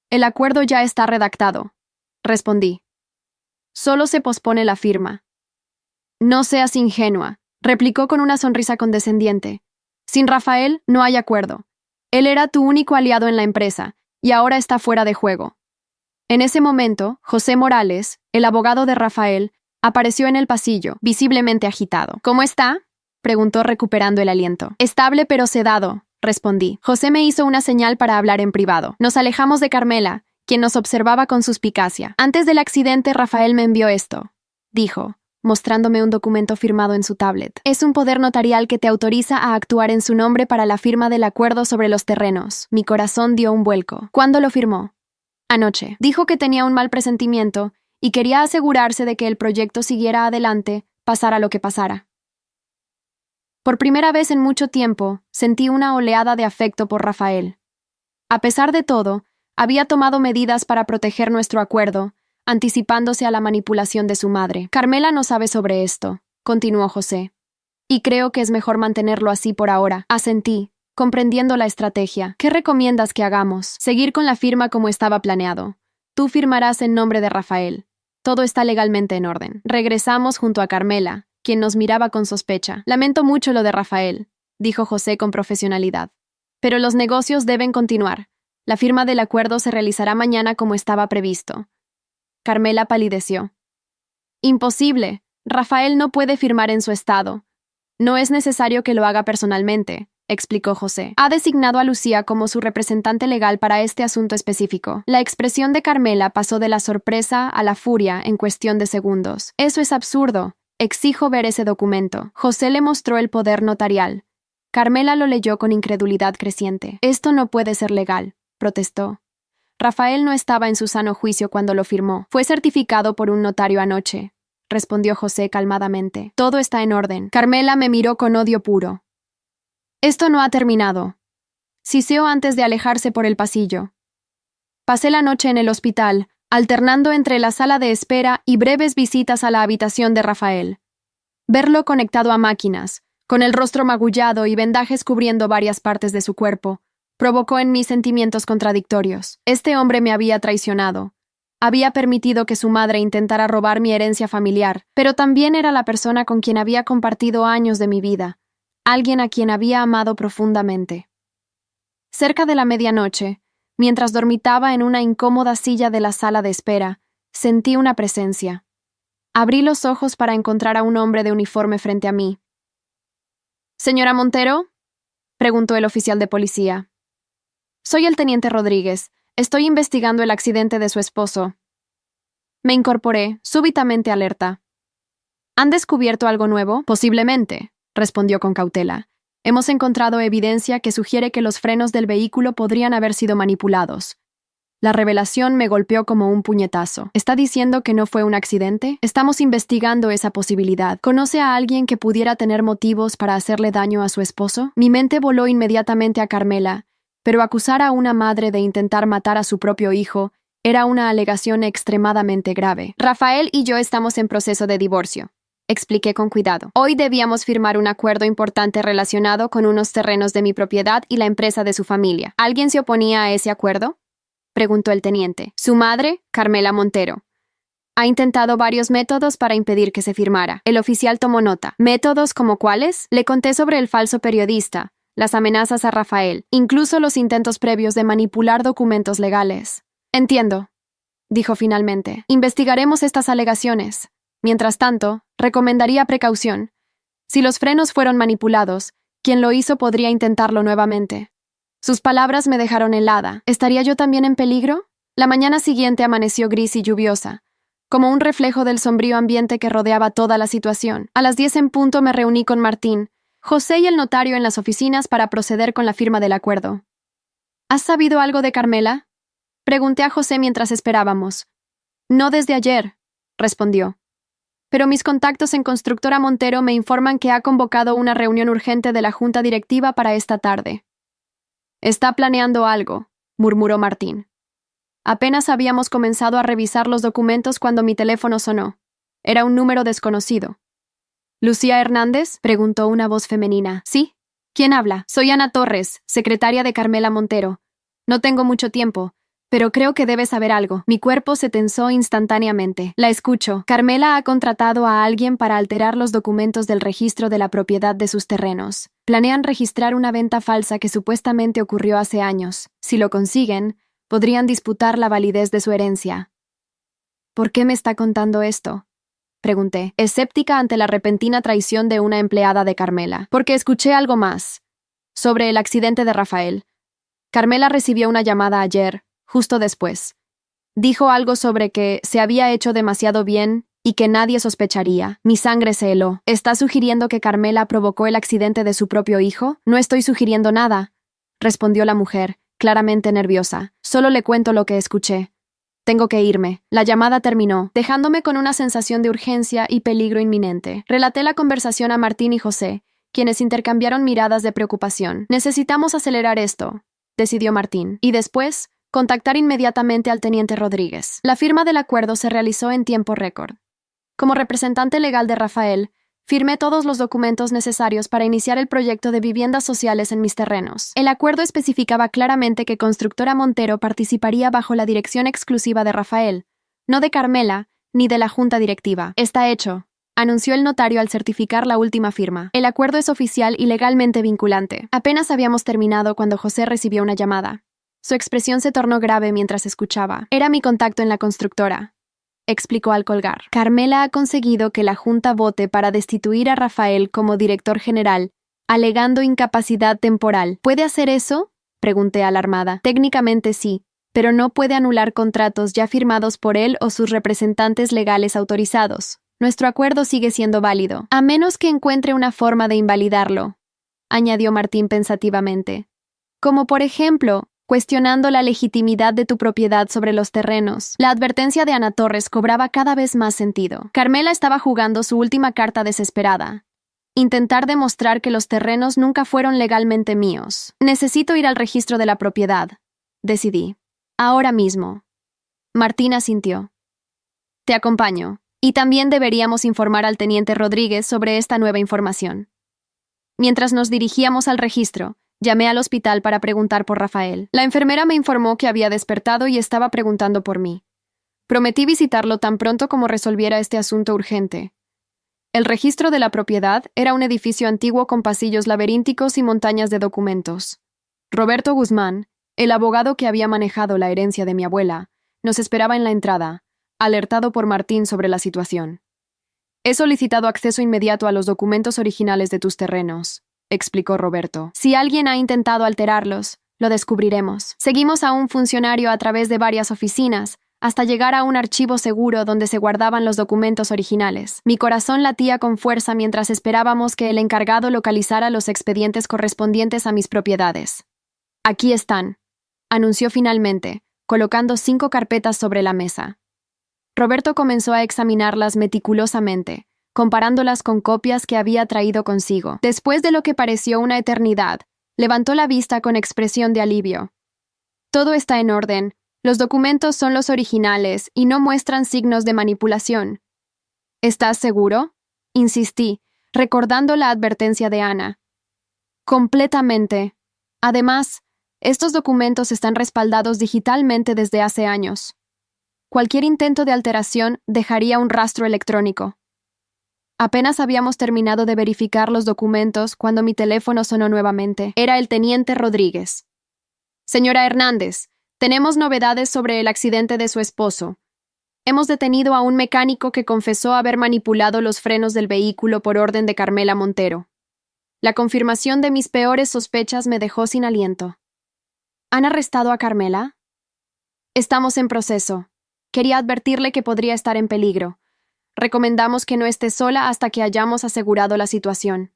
El acuerdo ya está redactado, respondí. Solo se pospone la firma. No seas ingenua, replicó con una sonrisa condescendiente. Sin Rafael no hay acuerdo. Él era tu único aliado en la empresa, y ahora está fuera de juego. En ese momento, José Morales, el abogado de Rafael, apareció en el pasillo, visiblemente agitado. ¿Cómo está?, preguntó recuperando el aliento. Estable pero sedado, respondí. José me hizo una señal para hablar en privado. Nos alejamos de Carmela, quien nos observaba con suspicacia. Antes del accidente, Rafael me envió esto, dijo, mostrándome un documento firmado en su tablet. Es un poder notarial que te autoriza a actuar en su nombre para la firma del acuerdo sobre los terrenos. Mi corazón dio un vuelco. ¿Cuándo lo firmó? Anoche. Dijo que tenía un mal presentimiento y quería asegurarse de que el proyecto siguiera adelante, pasara lo que pasara. Por primera vez en mucho tiempo, sentí una oleada de afecto por Rafael. A pesar de todo, había tomado medidas para proteger nuestro acuerdo, anticipándose a la manipulación de su madre. Carmela no sabe sobre esto, continuó José. Y creo que es mejor mantenerlo así por ahora. Asentí, comprendiendo la estrategia. ¿Qué recomiendas que hagamos? Seguir con la firma como estaba planeado. Tú firmarás en nombre de Rafael. Todo está legalmente en orden. Regresamos junto a Carmela, quien nos miraba con sospecha. Lamento mucho lo de Rafael, dijo José con profesionalidad. Pero los negocios deben continuar. La firma del acuerdo se realizará mañana como estaba previsto. Carmela palideció. Imposible. Rafael no puede firmar en su estado. No es necesario que lo haga personalmente, explicó José. Ha designado a Lucía como su representante legal para este asunto específico. La expresión de Carmela pasó de la sorpresa a la furia en cuestión de segundos. Eso es absurdo. Exijo ver ese documento. José le mostró el poder notarial. Carmela lo leyó con incredulidad creciente. Esto no puede ser legal, protestó. Rafael no estaba en su sano juicio cuando lo firmó. Fue certificado por un notario anoche, respondió José calmadamente. Todo está en orden. Carmela me miró con odio puro. Esto no ha terminado. Siseó antes de alejarse por el pasillo. Pasé la noche en el hospital, alternando entre la sala de espera y breves visitas a la habitación de Rafael. Verlo conectado a máquinas, con el rostro magullado y vendajes cubriendo varias partes de su cuerpo, provocó en mí sentimientos contradictorios. Este hombre me había traicionado. Había permitido que su madre intentara robar mi herencia familiar, pero también era la persona con quien había compartido años de mi vida, alguien a quien había amado profundamente. Cerca de la medianoche, mientras dormitaba en una incómoda silla de la sala de espera, sentí una presencia. Abrí los ojos para encontrar a un hombre de uniforme frente a mí. «¿Señora Montero?», preguntó el oficial de policía. «Soy el teniente Rodríguez. Estoy investigando el accidente de su esposo». Me incorporé, súbitamente alerta. «¿Han descubierto algo nuevo? Posiblemente. respondió con cautela. Hemos encontrado evidencia que sugiere que los frenos del vehículo podrían haber sido manipulados. La revelación me golpeó como un puñetazo. ¿Está diciendo que no fue un accidente? Estamos investigando esa posibilidad. ¿Conoce a alguien que pudiera tener motivos para hacerle daño a su esposo? Mi mente voló inmediatamente a Carmela, pero acusar a una madre de intentar matar a su propio hijo era una alegación extremadamente grave. Rafael y yo estamos en proceso de divorcio, expliqué con cuidado. Hoy debíamos firmar un acuerdo importante relacionado con unos terrenos de mi propiedad y la empresa de su familia. ¿Alguien se oponía a ese acuerdo?, preguntó el teniente. Su madre, Carmela Montero. Ha intentado varios métodos para impedir que se firmara. El oficial tomó nota. ¿Métodos como cuáles? Le conté sobre el falso periodista, las amenazas a Rafael, incluso los intentos previos de manipular documentos legales. Entiendo, dijo finalmente. Investigaremos estas alegaciones. Mientras tanto, recomendaría precaución. Si los frenos fueron manipulados, quien lo hizo podría intentarlo nuevamente. Sus palabras me dejaron helada. ¿Estaría yo también en peligro? La mañana siguiente amaneció gris y lluviosa, como un reflejo del sombrío ambiente que rodeaba toda la situación. A las 10 en punto me reuní con Martín, José y el notario en las oficinas para proceder con la firma del acuerdo. ¿Has sabido algo de Carmela?, pregunté a José mientras esperábamos. No desde ayer, respondió. Pero mis contactos en Constructora Montero me informan que ha convocado una reunión urgente de la junta directiva para esta tarde. Está planeando algo, murmuró Martín. Apenas habíamos comenzado a revisar los documentos cuando mi teléfono sonó. Era un número desconocido. ¿Lucía Hernández?, preguntó una voz femenina. Sí. ¿Quién habla? Soy Ana Torres, secretaria de Carmela Montero. No tengo mucho tiempo, pero creo que debes saber algo. Mi cuerpo se tensó instantáneamente. La escucho. Carmela ha contratado a alguien para alterar los documentos del registro de la propiedad de sus terrenos. Planean registrar una venta falsa que supuestamente ocurrió hace años. Si lo consiguen, podrían disputar la validez de su herencia. ¿Por qué me está contando esto?, pregunté, escéptica ante la repentina traición de una empleada de Carmela. Porque escuché algo más. Sobre el accidente de Rafael. Carmela recibió una llamada ayer, justo después. Dijo algo sobre que se había hecho demasiado bien y que nadie sospecharía. Mi sangre se heló. ¿Está sugiriendo que Carmela provocó el accidente de su propio hijo? No estoy sugiriendo nada, respondió la mujer, claramente nerviosa. Solo le cuento lo que escuché. Tengo que irme. La llamada terminó, dejándome con una sensación de urgencia y peligro inminente. Relaté la conversación a Martín y José, quienes intercambiaron miradas de preocupación. Necesitamos acelerar esto, decidió Martín, y después contactar inmediatamente al teniente Rodríguez. La firma del acuerdo se realizó en tiempo récord. Como representante legal de Rafael, firmé todos los documentos necesarios para iniciar el proyecto de viviendas sociales en mis terrenos. El acuerdo especificaba claramente que Constructora Montero participaría bajo la dirección exclusiva de Rafael, no de Carmela ni de la junta directiva. Está hecho, anunció el notario al certificar la última firma. El acuerdo es oficial y legalmente vinculante. Apenas habíamos terminado cuando José recibió una llamada. Su expresión se tornó grave mientras escuchaba. Era mi contacto en la constructora, explicó al colgar. Carmela ha conseguido que la Junta vote para destituir a Rafael como director general, alegando incapacidad temporal. ¿Puede hacer eso?, pregunté alarmada. Técnicamente sí, pero no puede anular contratos ya firmados por él o sus representantes legales autorizados. Nuestro acuerdo sigue siendo válido, a menos que encuentre una forma de invalidarlo, añadió Martín pensativamente. Como por ejemplo, cuestionando la legitimidad de tu propiedad sobre los terrenos. La advertencia de Ana Torres cobraba cada vez más sentido. Carmela estaba jugando su última carta desesperada. Intentar demostrar que los terrenos nunca fueron legalmente míos. Necesito ir al registro de la propiedad, decidí. Ahora mismo. Martín asintió. Te acompaño. Y también deberíamos informar al teniente Rodríguez sobre esta nueva información. Mientras nos dirigíamos al registro, llamé al hospital para preguntar por Rafael. La enfermera me informó que había despertado y estaba preguntando por mí. Prometí visitarlo tan pronto como resolviera este asunto urgente. El registro de la propiedad era un edificio antiguo con pasillos laberínticos y montañas de documentos. Roberto Guzmán, el abogado que había manejado la herencia de mi abuela, nos esperaba en la entrada, alertado por Martín sobre la situación. He solicitado acceso inmediato a los documentos originales de tus terrenos, explicó Roberto. Si alguien ha intentado alterarlos, lo descubriremos. Seguimos a un funcionario a través de varias oficinas, hasta llegar a un archivo seguro donde se guardaban los documentos originales. Mi corazón latía con fuerza mientras esperábamos que el encargado localizara los expedientes correspondientes a mis propiedades. Aquí están, anunció finalmente, colocando 5 carpetas sobre la mesa. Roberto comenzó a examinarlas meticulosamente, comparándolas con copias que había traído consigo. Después de lo que pareció una eternidad, levantó la vista con expresión de alivio. Todo está en orden. Los documentos son los originales y no muestran signos de manipulación. ¿Estás seguro? Insistí, recordando la advertencia de Ana. Completamente. Además, estos documentos están respaldados digitalmente desde hace años. Cualquier intento de alteración dejaría un rastro electrónico. Apenas habíamos terminado de verificar los documentos cuando mi teléfono sonó nuevamente. Era el teniente Rodríguez. Señora Hernández, tenemos novedades sobre el accidente de su esposo. Hemos detenido a un mecánico que confesó haber manipulado los frenos del vehículo por orden de Carmela Montero. La confirmación de mis peores sospechas me dejó sin aliento. ¿Han arrestado a Carmela? Estamos en proceso. Quería advertirle que podría estar en peligro. Recomendamos que no esté sola hasta que hayamos asegurado la situación.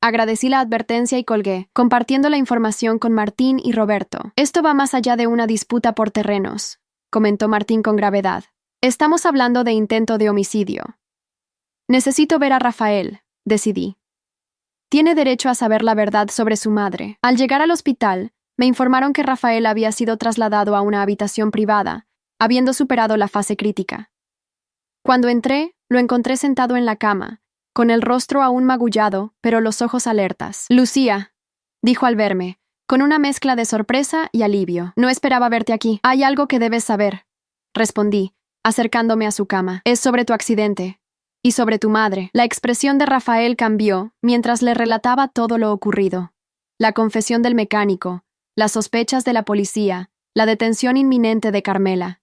Agradecí la advertencia y colgué, compartiendo la información con Martín y Roberto. Esto va más allá de una disputa por terrenos, comentó Martín con gravedad. Estamos hablando de intento de homicidio. Necesito ver a Rafael, decidí. Tiene derecho a saber la verdad sobre su madre. Al llegar al hospital, me informaron que Rafael había sido trasladado a una habitación privada, habiendo superado la fase crítica. Cuando entré, lo encontré sentado en la cama, con el rostro aún magullado, pero los ojos alertas. «Lucía», dijo al verme, con una mezcla de sorpresa y alivio. «No esperaba verte aquí. Hay algo que debes saber», respondí, acercándome a su cama. «Es sobre tu accidente. Y sobre tu madre». La expresión de Rafael cambió mientras le relataba todo lo ocurrido. La confesión del mecánico, las sospechas de la policía, la detención inminente de Carmela.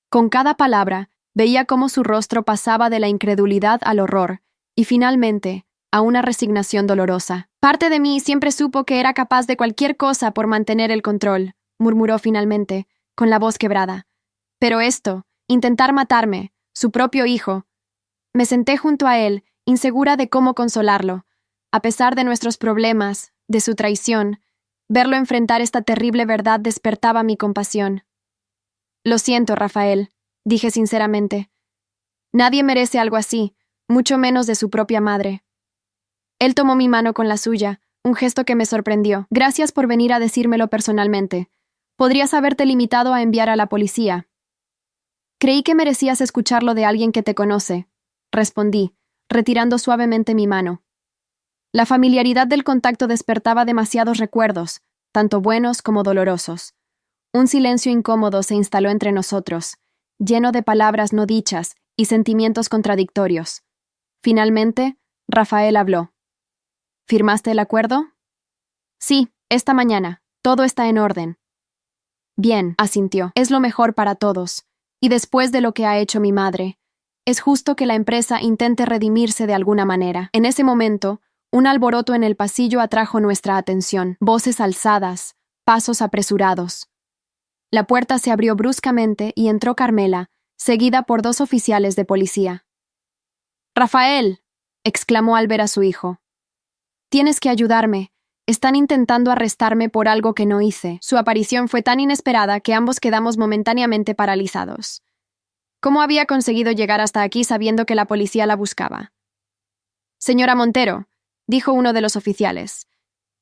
Con cada palabra, veía cómo su rostro pasaba de la incredulidad al horror, y finalmente, a una resignación dolorosa. «Parte de mí siempre supo que era capaz de cualquier cosa por mantener el control», murmuró finalmente, con la voz quebrada. «Pero esto, intentar matarme, su propio hijo». Me senté junto a él, insegura de cómo consolarlo. A pesar de nuestros problemas, de su traición, verlo enfrentar esta terrible verdad despertaba mi compasión. «Lo siento, Rafael», dije sinceramente. «Nadie merece algo así, mucho menos de su propia madre». Él tomó mi mano con la suya, un gesto que me sorprendió. «Gracias por venir a decírmelo personalmente. Podrías haberte limitado a enviar a la policía». «Creí que merecías escucharlo de alguien que te conoce», respondí, retirando suavemente mi mano. La familiaridad del contacto despertaba demasiados recuerdos, tanto buenos como dolorosos. Un silencio incómodo se instaló entre nosotros, lleno de palabras no dichas y sentimientos contradictorios. Finalmente, Rafael habló. «¿Firmaste el acuerdo?» «Sí, esta mañana. Todo está en orden». «Bien», asintió. «Es lo mejor para todos. Y después de lo que ha hecho mi madre, es justo que la empresa intente redimirse de alguna manera». En ese momento, un alboroto en el pasillo atrajo nuestra atención. Voces alzadas, pasos apresurados. La puerta se abrió bruscamente y entró Carmela, seguida por 2 oficiales de policía. «¡Rafael!», exclamó al ver a su hijo. «Tienes que ayudarme. Están intentando arrestarme por algo que no hice». Su aparición fue tan inesperada que ambos quedamos momentáneamente paralizados. ¿Cómo había conseguido llegar hasta aquí sabiendo que la policía la buscaba? «Señora Montero», dijo uno de los oficiales,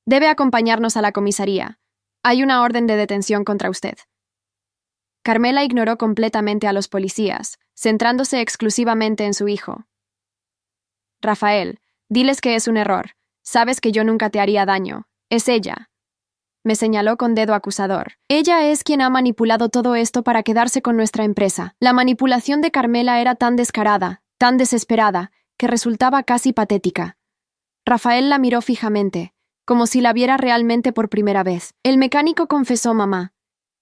«debe acompañarnos a la comisaría. Hay una orden de detención contra usted». Carmela ignoró completamente a los policías, centrándose exclusivamente en su hijo. «Rafael, diles que es un error. Sabes que yo nunca te haría daño. Es ella». Me señaló con dedo acusador. «Ella es quien ha manipulado todo esto para quedarse con nuestra empresa». La manipulación de Carmela era tan descarada, tan desesperada, que resultaba casi patética. Rafael la miró fijamente, como si la viera realmente por primera vez. «El mecánico confesó, mamá»,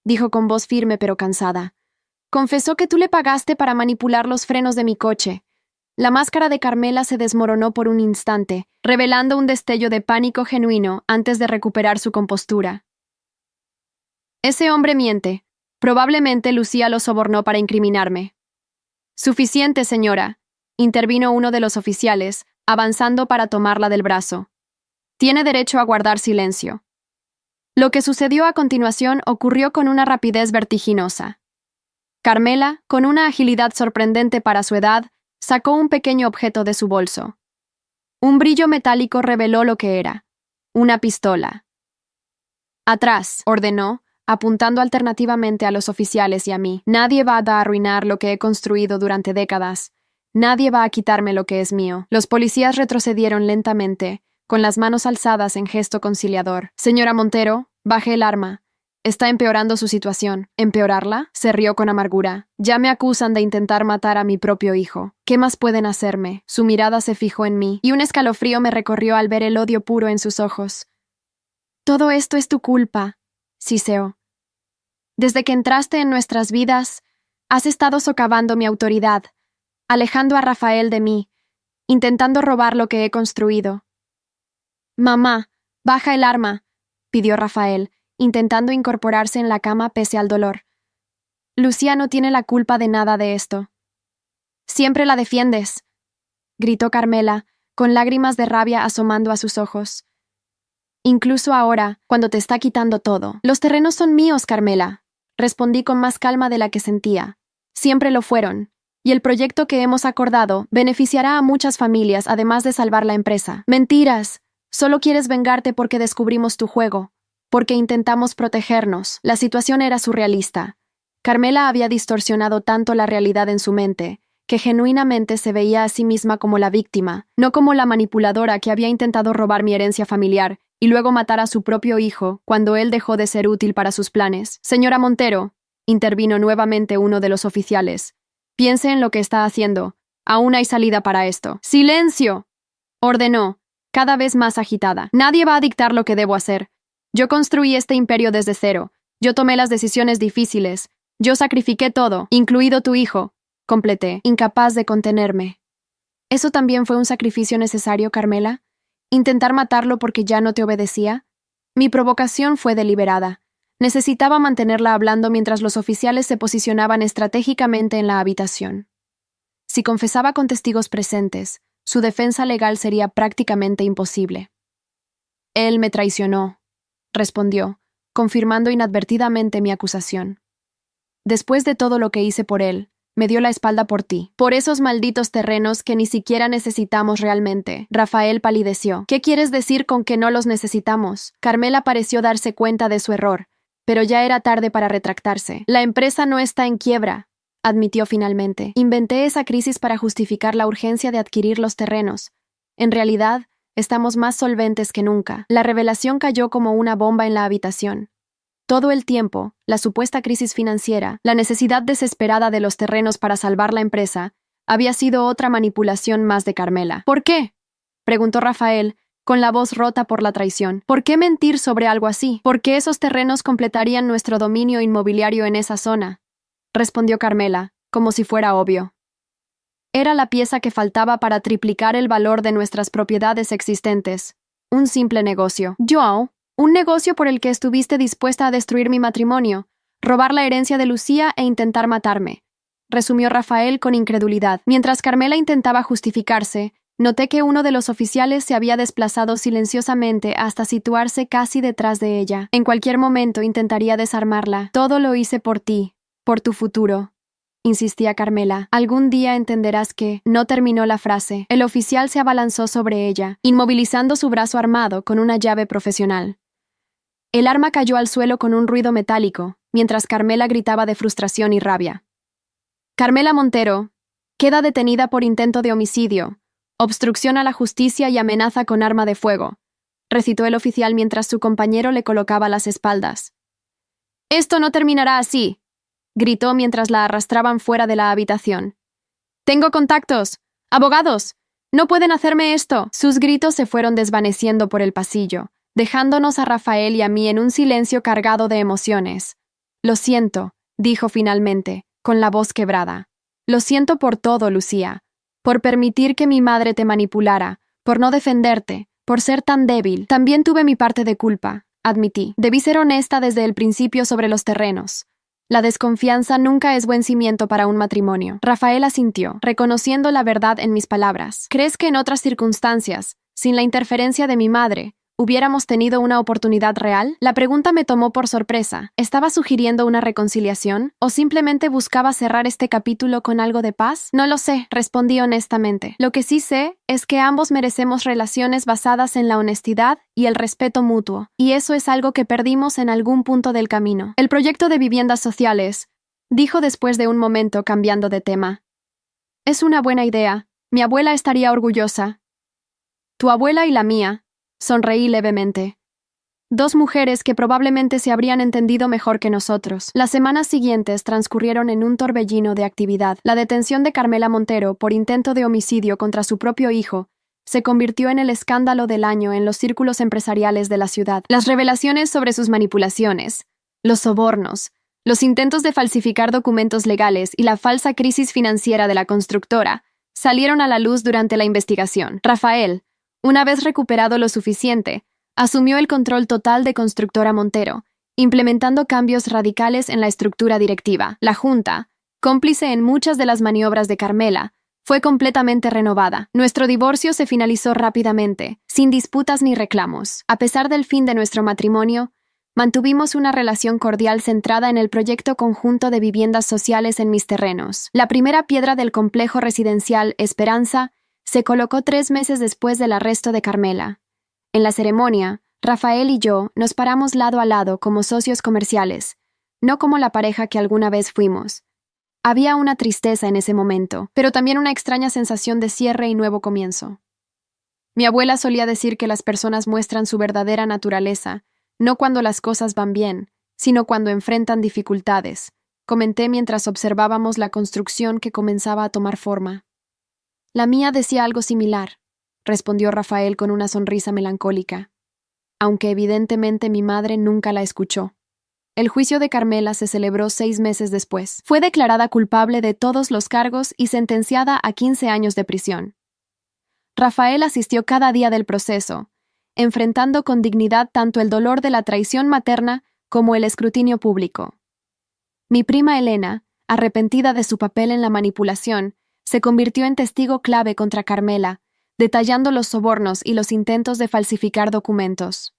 dijo con voz firme pero cansada. «Confesó que tú le pagaste para manipular los frenos de mi coche». La máscara de Carmela se desmoronó por un instante, revelando un destello de pánico genuino antes de recuperar su compostura. «Ese hombre miente», Probablemente Lucía lo sobornó para incriminarme. Suficiente, señora, intervino uno de los oficiales, avanzando para tomarla del brazo. Tiene derecho a guardar silencio. Lo que sucedió a continuación ocurrió con una rapidez vertiginosa. Carmela, con una agilidad sorprendente para su edad, sacó un pequeño objeto de su bolso. Un brillo metálico reveló lo que era. Una pistola. Atrás, ordenó, apuntando alternativamente a los oficiales y a mí. Nadie va a arruinar lo que he construido durante décadas. Nadie va a quitarme lo que es mío. Los policías retrocedieron lentamente, con las manos alzadas en gesto conciliador. Señora Montero, baje el arma. Está empeorando su situación. ¿Empeorarla? Se rió con amargura. Ya me acusan de intentar matar a mi propio hijo. ¿Qué más pueden hacerme? Su mirada se fijó en mí, y un escalofrío me recorrió al ver el odio puro en sus ojos. Todo esto es tu culpa, siseó. Desde que entraste en nuestras vidas, has estado socavando mi autoridad, alejando a Rafael de mí, intentando robar lo que he construido. Mamá, baja el arma, pidió Rafael, intentando incorporarse en la cama pese al dolor. Lucía no tiene la culpa de nada de esto. Siempre la defiendes, gritó Carmela, con lágrimas de rabia asomando a sus ojos. Incluso ahora, cuando te está quitando todo. Los terrenos son míos, Carmela, respondí con más calma de la que sentía. Siempre lo fueron. Y el proyecto que hemos acordado beneficiará a muchas familias, además de salvar la empresa. Mentiras. Solo quieres vengarte porque descubrimos tu juego, porque intentamos protegernos. La situación era surrealista. Carmela había distorsionado tanto la realidad en su mente, que genuinamente se veía a sí misma como la víctima, no como la manipuladora que había intentado robar mi herencia familiar y luego matar a su propio hijo cuando él dejó de ser útil para sus planes. Señora Montero, intervino nuevamente uno de los oficiales. Piense en lo que está haciendo. Aún hay salida para esto. ¡Silencio!, ordenó, cada vez más agitada. Nadie va a dictar lo que debo hacer. Yo construí este imperio desde cero. Yo tomé las decisiones difíciles. Yo sacrifiqué todo, incluido tu hijo, completé, incapaz de contenerme. ¿Eso también fue un sacrificio necesario, Carmela? ¿Intentar matarlo porque ya no te obedecía? Mi provocación fue deliberada. Necesitaba mantenerla hablando mientras los oficiales se posicionaban estratégicamente en la habitación. Si confesaba con testigos presentes, su defensa legal sería prácticamente imposible. Él me traicionó, respondió, confirmando inadvertidamente mi acusación. Después de todo lo que hice por él, me dio la espalda por ti, por esos malditos terrenos que ni siquiera necesitamos realmente. Rafael palideció. ¿Qué quieres decir con que no los necesitamos? Carmela pareció darse cuenta de su error, pero ya era tarde para retractarse. La empresa no está en quiebra, admitió finalmente. Inventé esa crisis para justificar la urgencia de adquirir los terrenos. En realidad, estamos más solventes que nunca. La revelación cayó como una bomba en la habitación. Todo el tiempo, la supuesta crisis financiera, la necesidad desesperada de los terrenos para salvar la empresa, había sido otra manipulación más de Carmela. ¿Por qué?, preguntó Rafael, con la voz rota por la traición. ¿Por qué mentir sobre algo así? ¿Por qué esos terrenos completarían nuestro dominio inmobiliario en esa zona?, respondió Carmela, como si fuera obvio. Era la pieza que faltaba para triplicar el valor de nuestras propiedades existentes. Un simple negocio. Joao, un negocio por el que estuviste dispuesta a destruir mi matrimonio, robar la herencia de Lucía e intentar matarme, resumió Rafael con incredulidad. Mientras Carmela intentaba justificarse, noté que uno de los oficiales se había desplazado silenciosamente hasta situarse casi detrás de ella. En cualquier momento intentaría desarmarla. Todo lo hice por ti, por tu futuro, insistía Carmela. Algún día entenderás que... No terminó la frase. El oficial se abalanzó sobre ella, inmovilizando su brazo armado con una llave profesional. El arma cayó al suelo con un ruido metálico, mientras Carmela gritaba de frustración y rabia. Carmela Montero queda detenida por intento de homicidio, obstrucción a la justicia y amenaza con arma de fuego, recitó el oficial mientras su compañero le colocaba las espaldas. Esto no terminará así, gritó mientras la arrastraban fuera de la habitación. Tengo contactos. Abogados. No pueden hacerme esto. Sus gritos se fueron desvaneciendo por el pasillo, dejándonos a Rafael y a mí en un silencio cargado de emociones. Lo siento, dijo finalmente, con la voz quebrada. Lo siento por todo, Lucía. Por permitir que mi madre te manipulara, por no defenderte, por ser tan débil. También tuve mi parte de culpa, admití. Debí ser honesta desde el principio sobre los terrenos. La desconfianza nunca es buen cimiento para un matrimonio. Rafael asintió, reconociendo la verdad en mis palabras. ¿Crees que en otras circunstancias, sin la interferencia de mi madre, hubiéramos tenido una oportunidad real? La pregunta me tomó por sorpresa. ¿Estaba sugiriendo una reconciliación? ¿O simplemente buscaba cerrar este capítulo con algo de paz? No lo sé, respondí honestamente. Lo que sí sé es que ambos merecemos relaciones basadas en la honestidad y el respeto mutuo, y eso es algo que perdimos en algún punto del camino. El proyecto de viviendas sociales, dijo después de un momento cambiando de tema. Es una buena idea. Mi abuela estaría orgullosa. Tu abuela y la mía. Sonreí levemente. Dos mujeres que probablemente se habrían entendido mejor que nosotros. Las semanas siguientes transcurrieron en un torbellino de actividad. La detención de Carmela Montero por intento de homicidio contra su propio hijo se convirtió en el escándalo del año en los círculos empresariales de la ciudad. Las revelaciones sobre sus manipulaciones, los sobornos, los intentos de falsificar documentos legales y la falsa crisis financiera de la constructora salieron a la luz durante la investigación. Rafael, una vez recuperado lo suficiente, asumió el control total de Constructora Montero, implementando cambios radicales en la estructura directiva. La Junta, cómplice en muchas de las maniobras de Carmela, fue completamente renovada. Nuestro divorcio se finalizó rápidamente, sin disputas ni reclamos. A pesar del fin de nuestro matrimonio, mantuvimos una relación cordial centrada en el proyecto conjunto de viviendas sociales en mis terrenos. La primera piedra del complejo residencial Esperanza se colocó 3 meses después del arresto de Carmela. En la ceremonia, Rafael y yo nos paramos lado a lado como socios comerciales, no como la pareja que alguna vez fuimos. Había una tristeza en ese momento, pero también una extraña sensación de cierre y nuevo comienzo. Mi abuela solía decir que las personas muestran su verdadera naturaleza, no cuando las cosas van bien, sino cuando enfrentan dificultades, comenté mientras observábamos la construcción que comenzaba a tomar forma. La mía decía algo similar, respondió Rafael con una sonrisa melancólica, aunque evidentemente mi madre nunca la escuchó. El juicio de Carmela se celebró 6 meses después. Fue declarada culpable de todos los cargos y sentenciada a 15 años de prisión. Rafael asistió cada día del proceso, enfrentando con dignidad tanto el dolor de la traición materna como el escrutinio público. Mi prima Elena, arrepentida de su papel en la manipulación, se convirtió en testigo clave contra Carmela, detallando los sobornos y los intentos de falsificar documentos.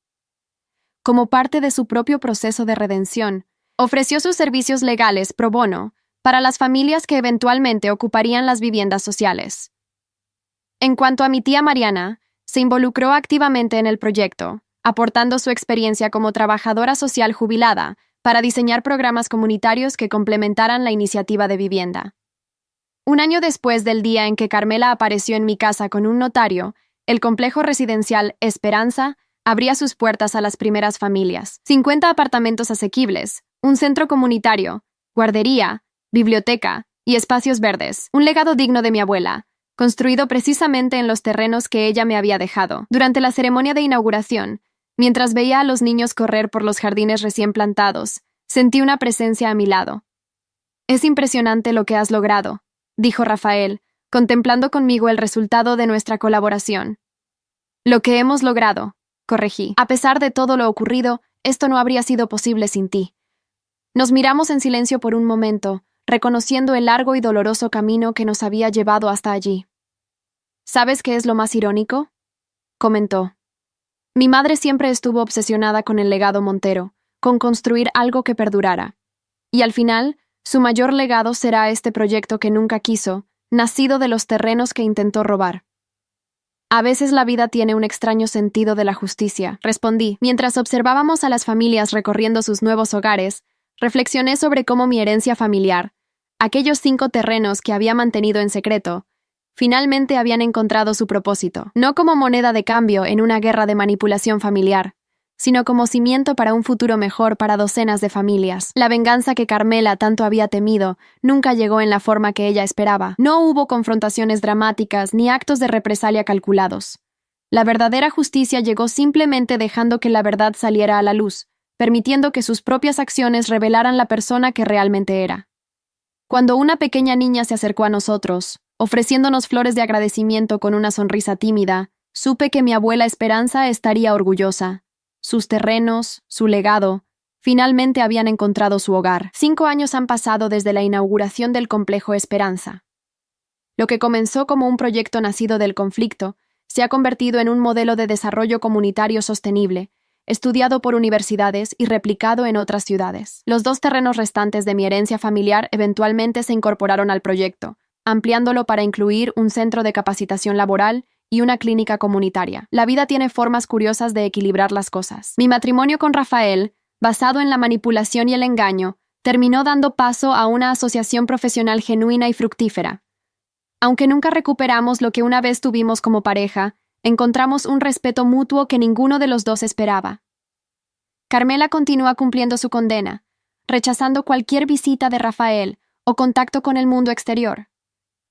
Como parte de su propio proceso de redención, ofreció sus servicios legales pro bono para las familias que eventualmente ocuparían las viviendas sociales. En cuanto a mi tía Mariana, se involucró activamente en el proyecto, aportando su experiencia como trabajadora social jubilada para diseñar programas comunitarios que complementaran la iniciativa de vivienda. Un año después del día en que Carmela apareció en mi casa con un notario, el complejo residencial Esperanza abría sus puertas a las primeras familias. 50 apartamentos asequibles, un centro comunitario, guardería, biblioteca y espacios verdes. Un legado digno de mi abuela, construido precisamente en los terrenos que ella me había dejado. Durante la ceremonia de inauguración, mientras veía a los niños correr por los jardines recién plantados, sentí una presencia a mi lado. Es impresionante lo que has logrado, dijo Rafael, contemplando conmigo el resultado de nuestra colaboración. Lo que hemos logrado, corregí. A pesar de todo lo ocurrido, esto no habría sido posible sin ti. Nos miramos en silencio por un momento, reconociendo el largo y doloroso camino que nos había llevado hasta allí. ¿Sabes qué es lo más irónico?, comentó. Mi madre siempre estuvo obsesionada con el legado Montero, con construir algo que perdurara. Y al final, su mayor legado será este proyecto que nunca quiso, nacido de los terrenos que intentó robar. A veces la vida tiene un extraño sentido de la justicia, respondí. Mientras observábamos a las familias recorriendo sus nuevos hogares, reflexioné sobre cómo mi herencia familiar, aquellos 5 terrenos que había mantenido en secreto, finalmente habían encontrado su propósito, no como moneda de cambio en una guerra de manipulación familiar, sino como cimiento para un futuro mejor para docenas de familias. La venganza que Carmela tanto había temido nunca llegó en la forma que ella esperaba. No hubo confrontaciones dramáticas ni actos de represalia calculados. La verdadera justicia llegó simplemente dejando que la verdad saliera a la luz, permitiendo que sus propias acciones revelaran la persona que realmente era. Cuando una pequeña niña se acercó a nosotros, ofreciéndonos flores de agradecimiento con una sonrisa tímida, supe que mi abuela Esperanza estaría orgullosa. Sus terrenos, su legado, finalmente habían encontrado su hogar. 5 años han pasado desde la inauguración del complejo Esperanza. Lo que comenzó como un proyecto nacido del conflicto se ha convertido en un modelo de desarrollo comunitario sostenible, estudiado por universidades y replicado en otras ciudades. Los 2 terrenos restantes de mi herencia familiar eventualmente se incorporaron al proyecto, ampliándolo para incluir un centro de capacitación laboral y una clínica comunitaria. La vida tiene formas curiosas de equilibrar las cosas. Mi matrimonio con Rafael, basado en la manipulación y el engaño, terminó dando paso a una asociación profesional genuina y fructífera. Aunque nunca recuperamos lo que una vez tuvimos como pareja, encontramos un respeto mutuo que ninguno de los dos esperaba. Carmela continúa cumpliendo su condena, rechazando cualquier visita de Rafael o contacto con el mundo exterior.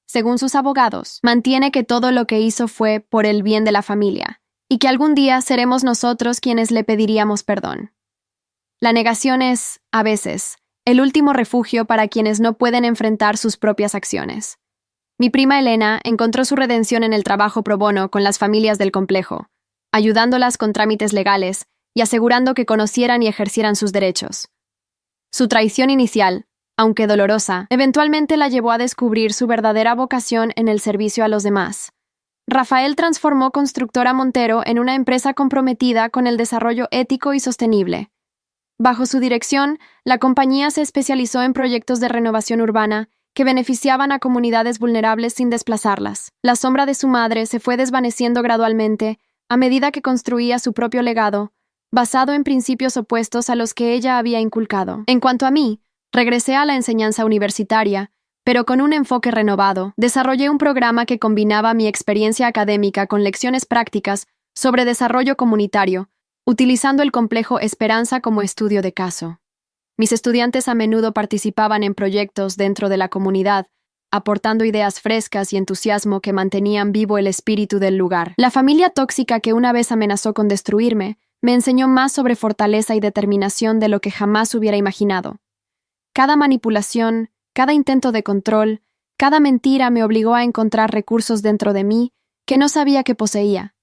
Según sus abogados, mantiene que todo lo que hizo fue por el bien de la familia, y que algún día seremos nosotros quienes le pediríamos perdón. La negación es, a veces, el último refugio para quienes no pueden enfrentar sus propias acciones. Mi prima Elena encontró su redención en el trabajo pro bono con las familias del complejo, ayudándolas con trámites legales y asegurando que conocieran y ejercieran sus derechos. Su traición inicial, aunque dolorosa, eventualmente la llevó a descubrir su verdadera vocación en el servicio a los demás. Rafael transformó Constructora Montero en una empresa comprometida con el desarrollo ético y sostenible. Bajo su dirección, la compañía se especializó en proyectos de renovación urbana que beneficiaban a comunidades vulnerables sin desplazarlas. La sombra de su madre se fue desvaneciendo gradualmente a medida que construía su propio legado, basado en principios opuestos a los que ella había inculcado. En cuanto a mí, regresé a la enseñanza universitaria, pero con un enfoque renovado. Desarrollé un programa que combinaba mi experiencia académica con lecciones prácticas sobre desarrollo comunitario, utilizando el complejo Esperanza como estudio de caso. Mis estudiantes a menudo participaban en proyectos dentro de la comunidad, aportando ideas frescas y entusiasmo que mantenían vivo el espíritu del lugar. La familia tóxica que una vez amenazó con destruirme me enseñó más sobre fortaleza y determinación de lo que jamás hubiera imaginado. Cada manipulación, cada intento de control, cada mentira me obligó a encontrar recursos dentro de mí que no sabía que poseía.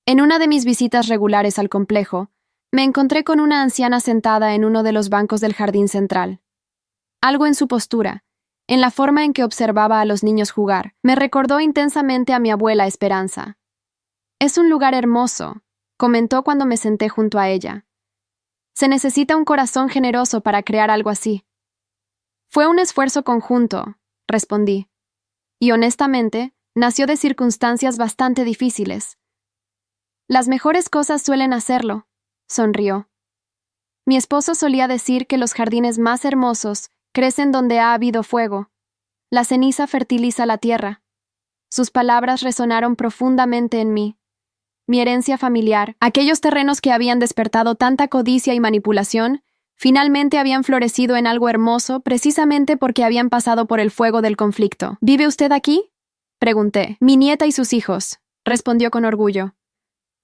En una de mis visitas regulares al complejo, me encontré con una anciana sentada en uno de los bancos del jardín central. Algo en su postura, en la forma en que observaba a los niños jugar, me recordó intensamente a mi abuela Esperanza. «Es un lugar hermoso», comentó cuando me senté junto a ella. «Se necesita un corazón generoso para crear algo así». «Fue un esfuerzo conjunto», respondí. «Y honestamente, nació de circunstancias bastante difíciles. Las mejores cosas suelen hacerlo», sonrió. Mi esposo solía decir que los jardines más hermosos crecen donde ha habido fuego. La ceniza fertiliza la tierra. Sus palabras resonaron profundamente en mí. Mi herencia familiar, aquellos terrenos que habían despertado tanta codicia y manipulación, finalmente habían florecido en algo hermoso precisamente porque habían pasado por el fuego del conflicto. ¿Vive usted aquí?, pregunté. «Mi nieta y sus hijos», respondió con orgullo.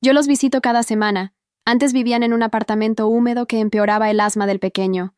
«Yo los visito cada semana. Antes vivían en un apartamento húmedo que empeoraba el asma del pequeño.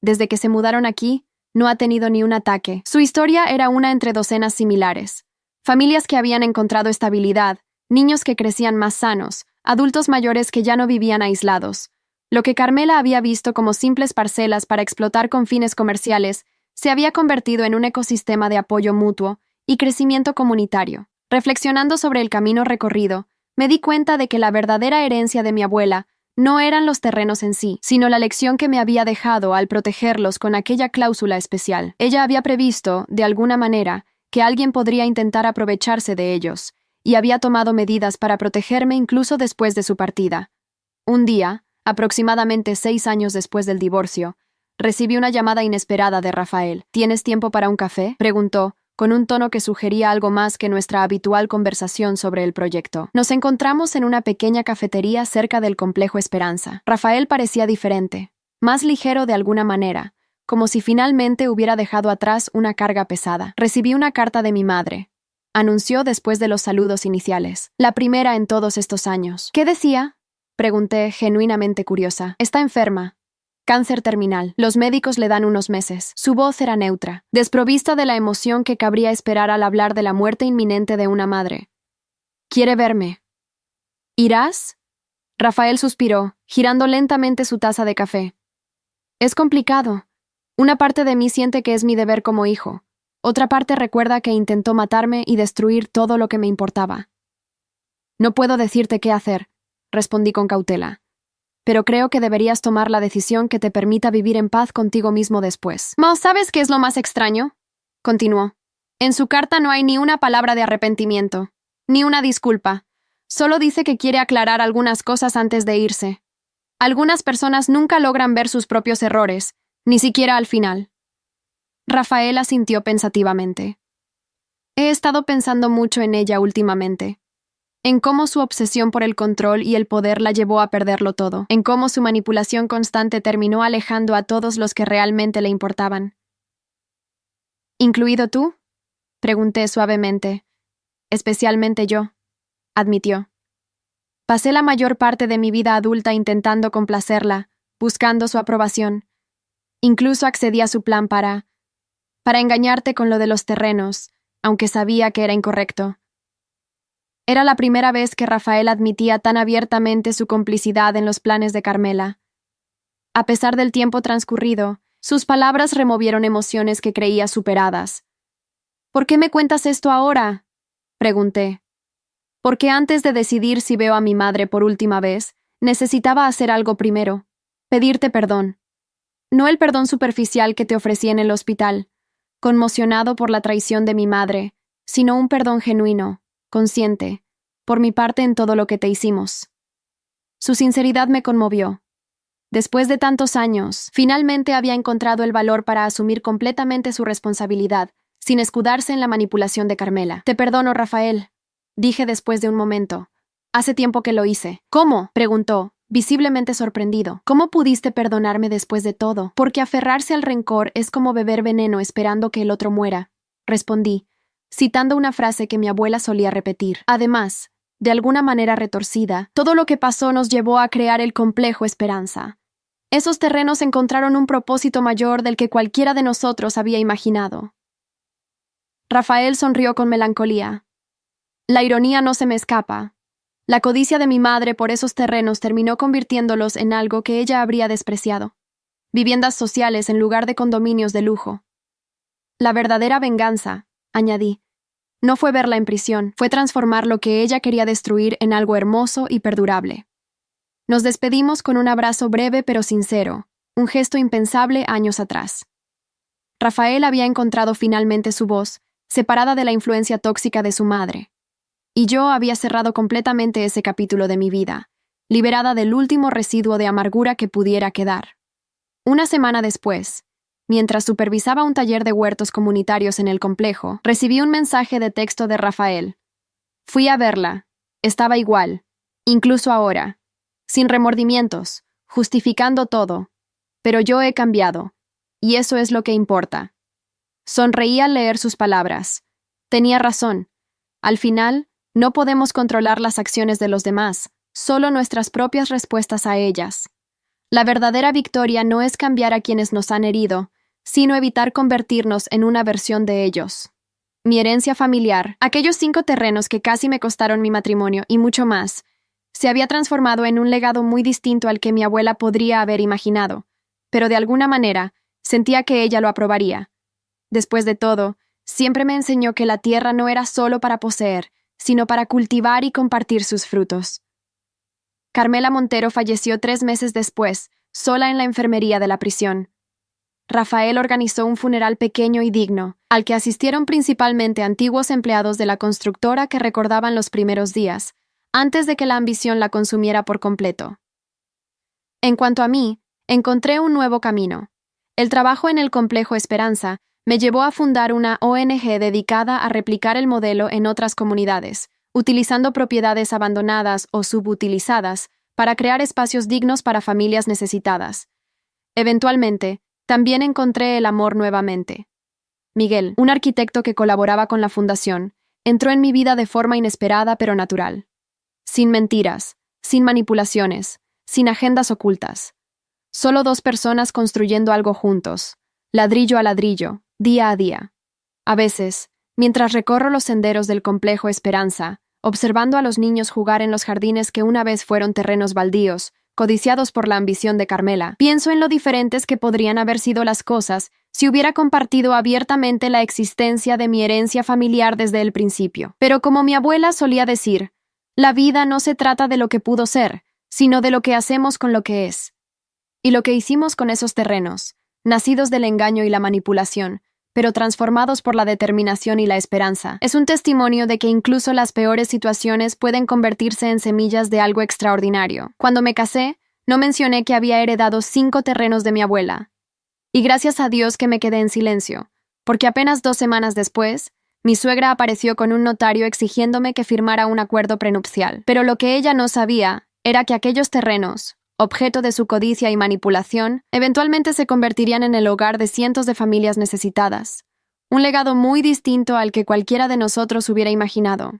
Desde que se mudaron aquí, no ha tenido ni un ataque». Su historia era una entre docenas similares. Familias que habían encontrado estabilidad, niños que crecían más sanos, adultos mayores que ya no vivían aislados. Lo que Carmela había visto como simples parcelas para explotar con fines comerciales se había convertido en un ecosistema de apoyo mutuo y crecimiento comunitario. Reflexionando sobre el camino recorrido, me di cuenta de que la verdadera herencia de mi abuela no eran los terrenos en sí, sino la lección que me había dejado al protegerlos con aquella cláusula especial. Ella había previsto, de alguna manera, que alguien podría intentar aprovecharse de ellos, y había tomado medidas para protegerme incluso después de su partida. Un día, aproximadamente 6 años después del divorcio, recibí una llamada inesperada de Rafael. «¿Tienes tiempo para un café?», preguntó, con un tono que sugería algo más que nuestra habitual conversación sobre el proyecto. Nos encontramos en una pequeña cafetería cerca del complejo Esperanza. Rafael parecía diferente, más ligero de alguna manera, como si finalmente hubiera dejado atrás una carga pesada. «Recibí una carta de mi madre», anunció después de los saludos iniciales. «La primera en todos estos años». «¿Qué decía?», pregunté, genuinamente curiosa. «Está enferma. Cáncer terminal. Los médicos le dan unos meses». Su voz era neutra, desprovista de la emoción que cabría esperar al hablar de la muerte inminente de una madre. «¿Quiere verme?» «¿Irás?», Rafael suspiró, girando lentamente su taza de café. Es complicado. Una parte de mí siente que es mi deber como hijo. Otra parte recuerda que intentó matarme y destruir todo lo que me importaba. No puedo decirte qué hacer, respondí con cautela. Pero creo que deberías tomar la decisión que te permita vivir en paz contigo mismo después. Mo, ¿sabes qué es lo más extraño? Continuó. En su carta no hay ni una palabra de arrepentimiento, ni una disculpa. Solo dice que quiere aclarar algunas cosas antes de irse. Algunas personas nunca logran ver sus propios errores, ni siquiera al final. Rafael asintió pensativamente. He estado pensando mucho en ella últimamente. En cómo su obsesión por el control y el poder la llevó a perderlo todo. En cómo su manipulación constante terminó alejando a todos los que realmente le importaban. ¿Incluido tú? Pregunté suavemente. Especialmente yo, admitió. Pasé la mayor parte de mi vida adulta intentando complacerla, buscando su aprobación. Incluso accedí a su plan para engañarte con lo de los terrenos, aunque sabía que era incorrecto. Era la primera vez que Rafael admitía tan abiertamente su complicidad en los planes de Carmela. A pesar del tiempo transcurrido, sus palabras removieron emociones que creía superadas. ¿Por qué me cuentas esto ahora?, pregunté. Porque antes de decidir si veo a mi madre por última vez, necesitaba hacer algo primero, pedirte perdón. No el perdón superficial que te ofrecí en el hospital, conmocionado por la traición de mi madre, sino un perdón genuino, consciente, por mi parte en todo lo que te hicimos. Su sinceridad me conmovió. Después de tantos años, finalmente había encontrado el valor para asumir completamente su responsabilidad, sin escudarse en la manipulación de Carmela. Te perdono, Rafael, dije después de un momento. Hace tiempo que lo hice. ¿Cómo?, preguntó, visiblemente sorprendido. ¿Cómo pudiste perdonarme después de todo? Porque aferrarse al rencor es como beber veneno esperando que el otro muera, respondí, citando una frase que mi abuela solía repetir. Además, de alguna manera retorcida, todo lo que pasó nos llevó a crear el complejo Esperanza. Esos terrenos encontraron un propósito mayor del que cualquiera de nosotros había imaginado. Rafael sonrió con melancolía. La ironía no se me escapa. La codicia de mi madre por esos terrenos terminó convirtiéndolos en algo que ella habría despreciado. Viviendas sociales en lugar de condominios de lujo. La verdadera venganza, añadí, no fue verla en prisión, fue transformar lo que ella quería destruir en algo hermoso y perdurable. Nos despedimos con un abrazo breve pero sincero, un gesto impensable años atrás. Rafael había encontrado finalmente su voz, separada de la influencia tóxica de su madre. Y yo había cerrado completamente ese capítulo de mi vida, liberada del último residuo de amargura que pudiera quedar. Una semana después, mientras supervisaba un taller de huertos comunitarios en el complejo, recibí un mensaje de texto de Rafael. Fui a verla. Estaba igual, incluso ahora, sin remordimientos, justificando todo. Pero yo he cambiado, y eso es lo que importa. Sonreí al leer sus palabras. Tenía razón. Al final, no podemos controlar las acciones de los demás, solo nuestras propias respuestas a ellas. La verdadera victoria no es cambiar a quienes nos han herido, sino evitar convertirnos en una versión de ellos. Mi herencia familiar, aquellos 5 terrenos que casi me costaron mi matrimonio y mucho más, se había transformado en un legado muy distinto al que mi abuela podría haber imaginado, pero de alguna manera sentía que ella lo aprobaría. Después de todo, siempre me enseñó que la tierra no era solo para poseer, sino para cultivar y compartir sus frutos. Carmela Montero falleció 3 meses después, sola en la enfermería de la prisión. Rafael organizó un funeral pequeño y digno, al que asistieron principalmente antiguos empleados de la constructora que recordaban los primeros días, antes de que la ambición la consumiera por completo. En cuanto a mí, encontré un nuevo camino. El trabajo en el complejo Esperanza me llevó a fundar una ONG dedicada a replicar el modelo en otras comunidades, utilizando propiedades abandonadas o subutilizadas para crear espacios dignos para familias necesitadas. Eventualmente, también encontré el amor nuevamente. Miguel, un arquitecto que colaboraba con la fundación, entró en mi vida de forma inesperada pero natural. Sin mentiras, sin manipulaciones, sin agendas ocultas. Solo 2 personas construyendo algo juntos, ladrillo a ladrillo, día a día. A veces, mientras recorro los senderos del complejo Esperanza, observando a los niños jugar en los jardines que una vez fueron terrenos baldíos, codiciados por la ambición de Carmela. Pienso en lo diferentes que podrían haber sido las cosas si hubiera compartido abiertamente la existencia de mi herencia familiar desde el principio. Pero como mi abuela solía decir, la vida no se trata de lo que pudo ser, sino de lo que hacemos con lo que es. Y lo que hicimos con esos terrenos, nacidos del engaño y la manipulación, pero transformados por la determinación y la esperanza, es un testimonio de que incluso las peores situaciones pueden convertirse en semillas de algo extraordinario. Cuando me casé, no mencioné que había heredado 5 terrenos de mi abuela. Y gracias a Dios que me quedé en silencio, porque apenas 2 semanas después, mi suegra apareció con un notario exigiéndome que firmara un acuerdo prenupcial. Pero lo que ella no sabía era que aquellos terrenos, objeto de su codicia y manipulación, eventualmente se convertirían en el hogar de cientos de familias necesitadas. Un legado muy distinto al que cualquiera de nosotros hubiera imaginado.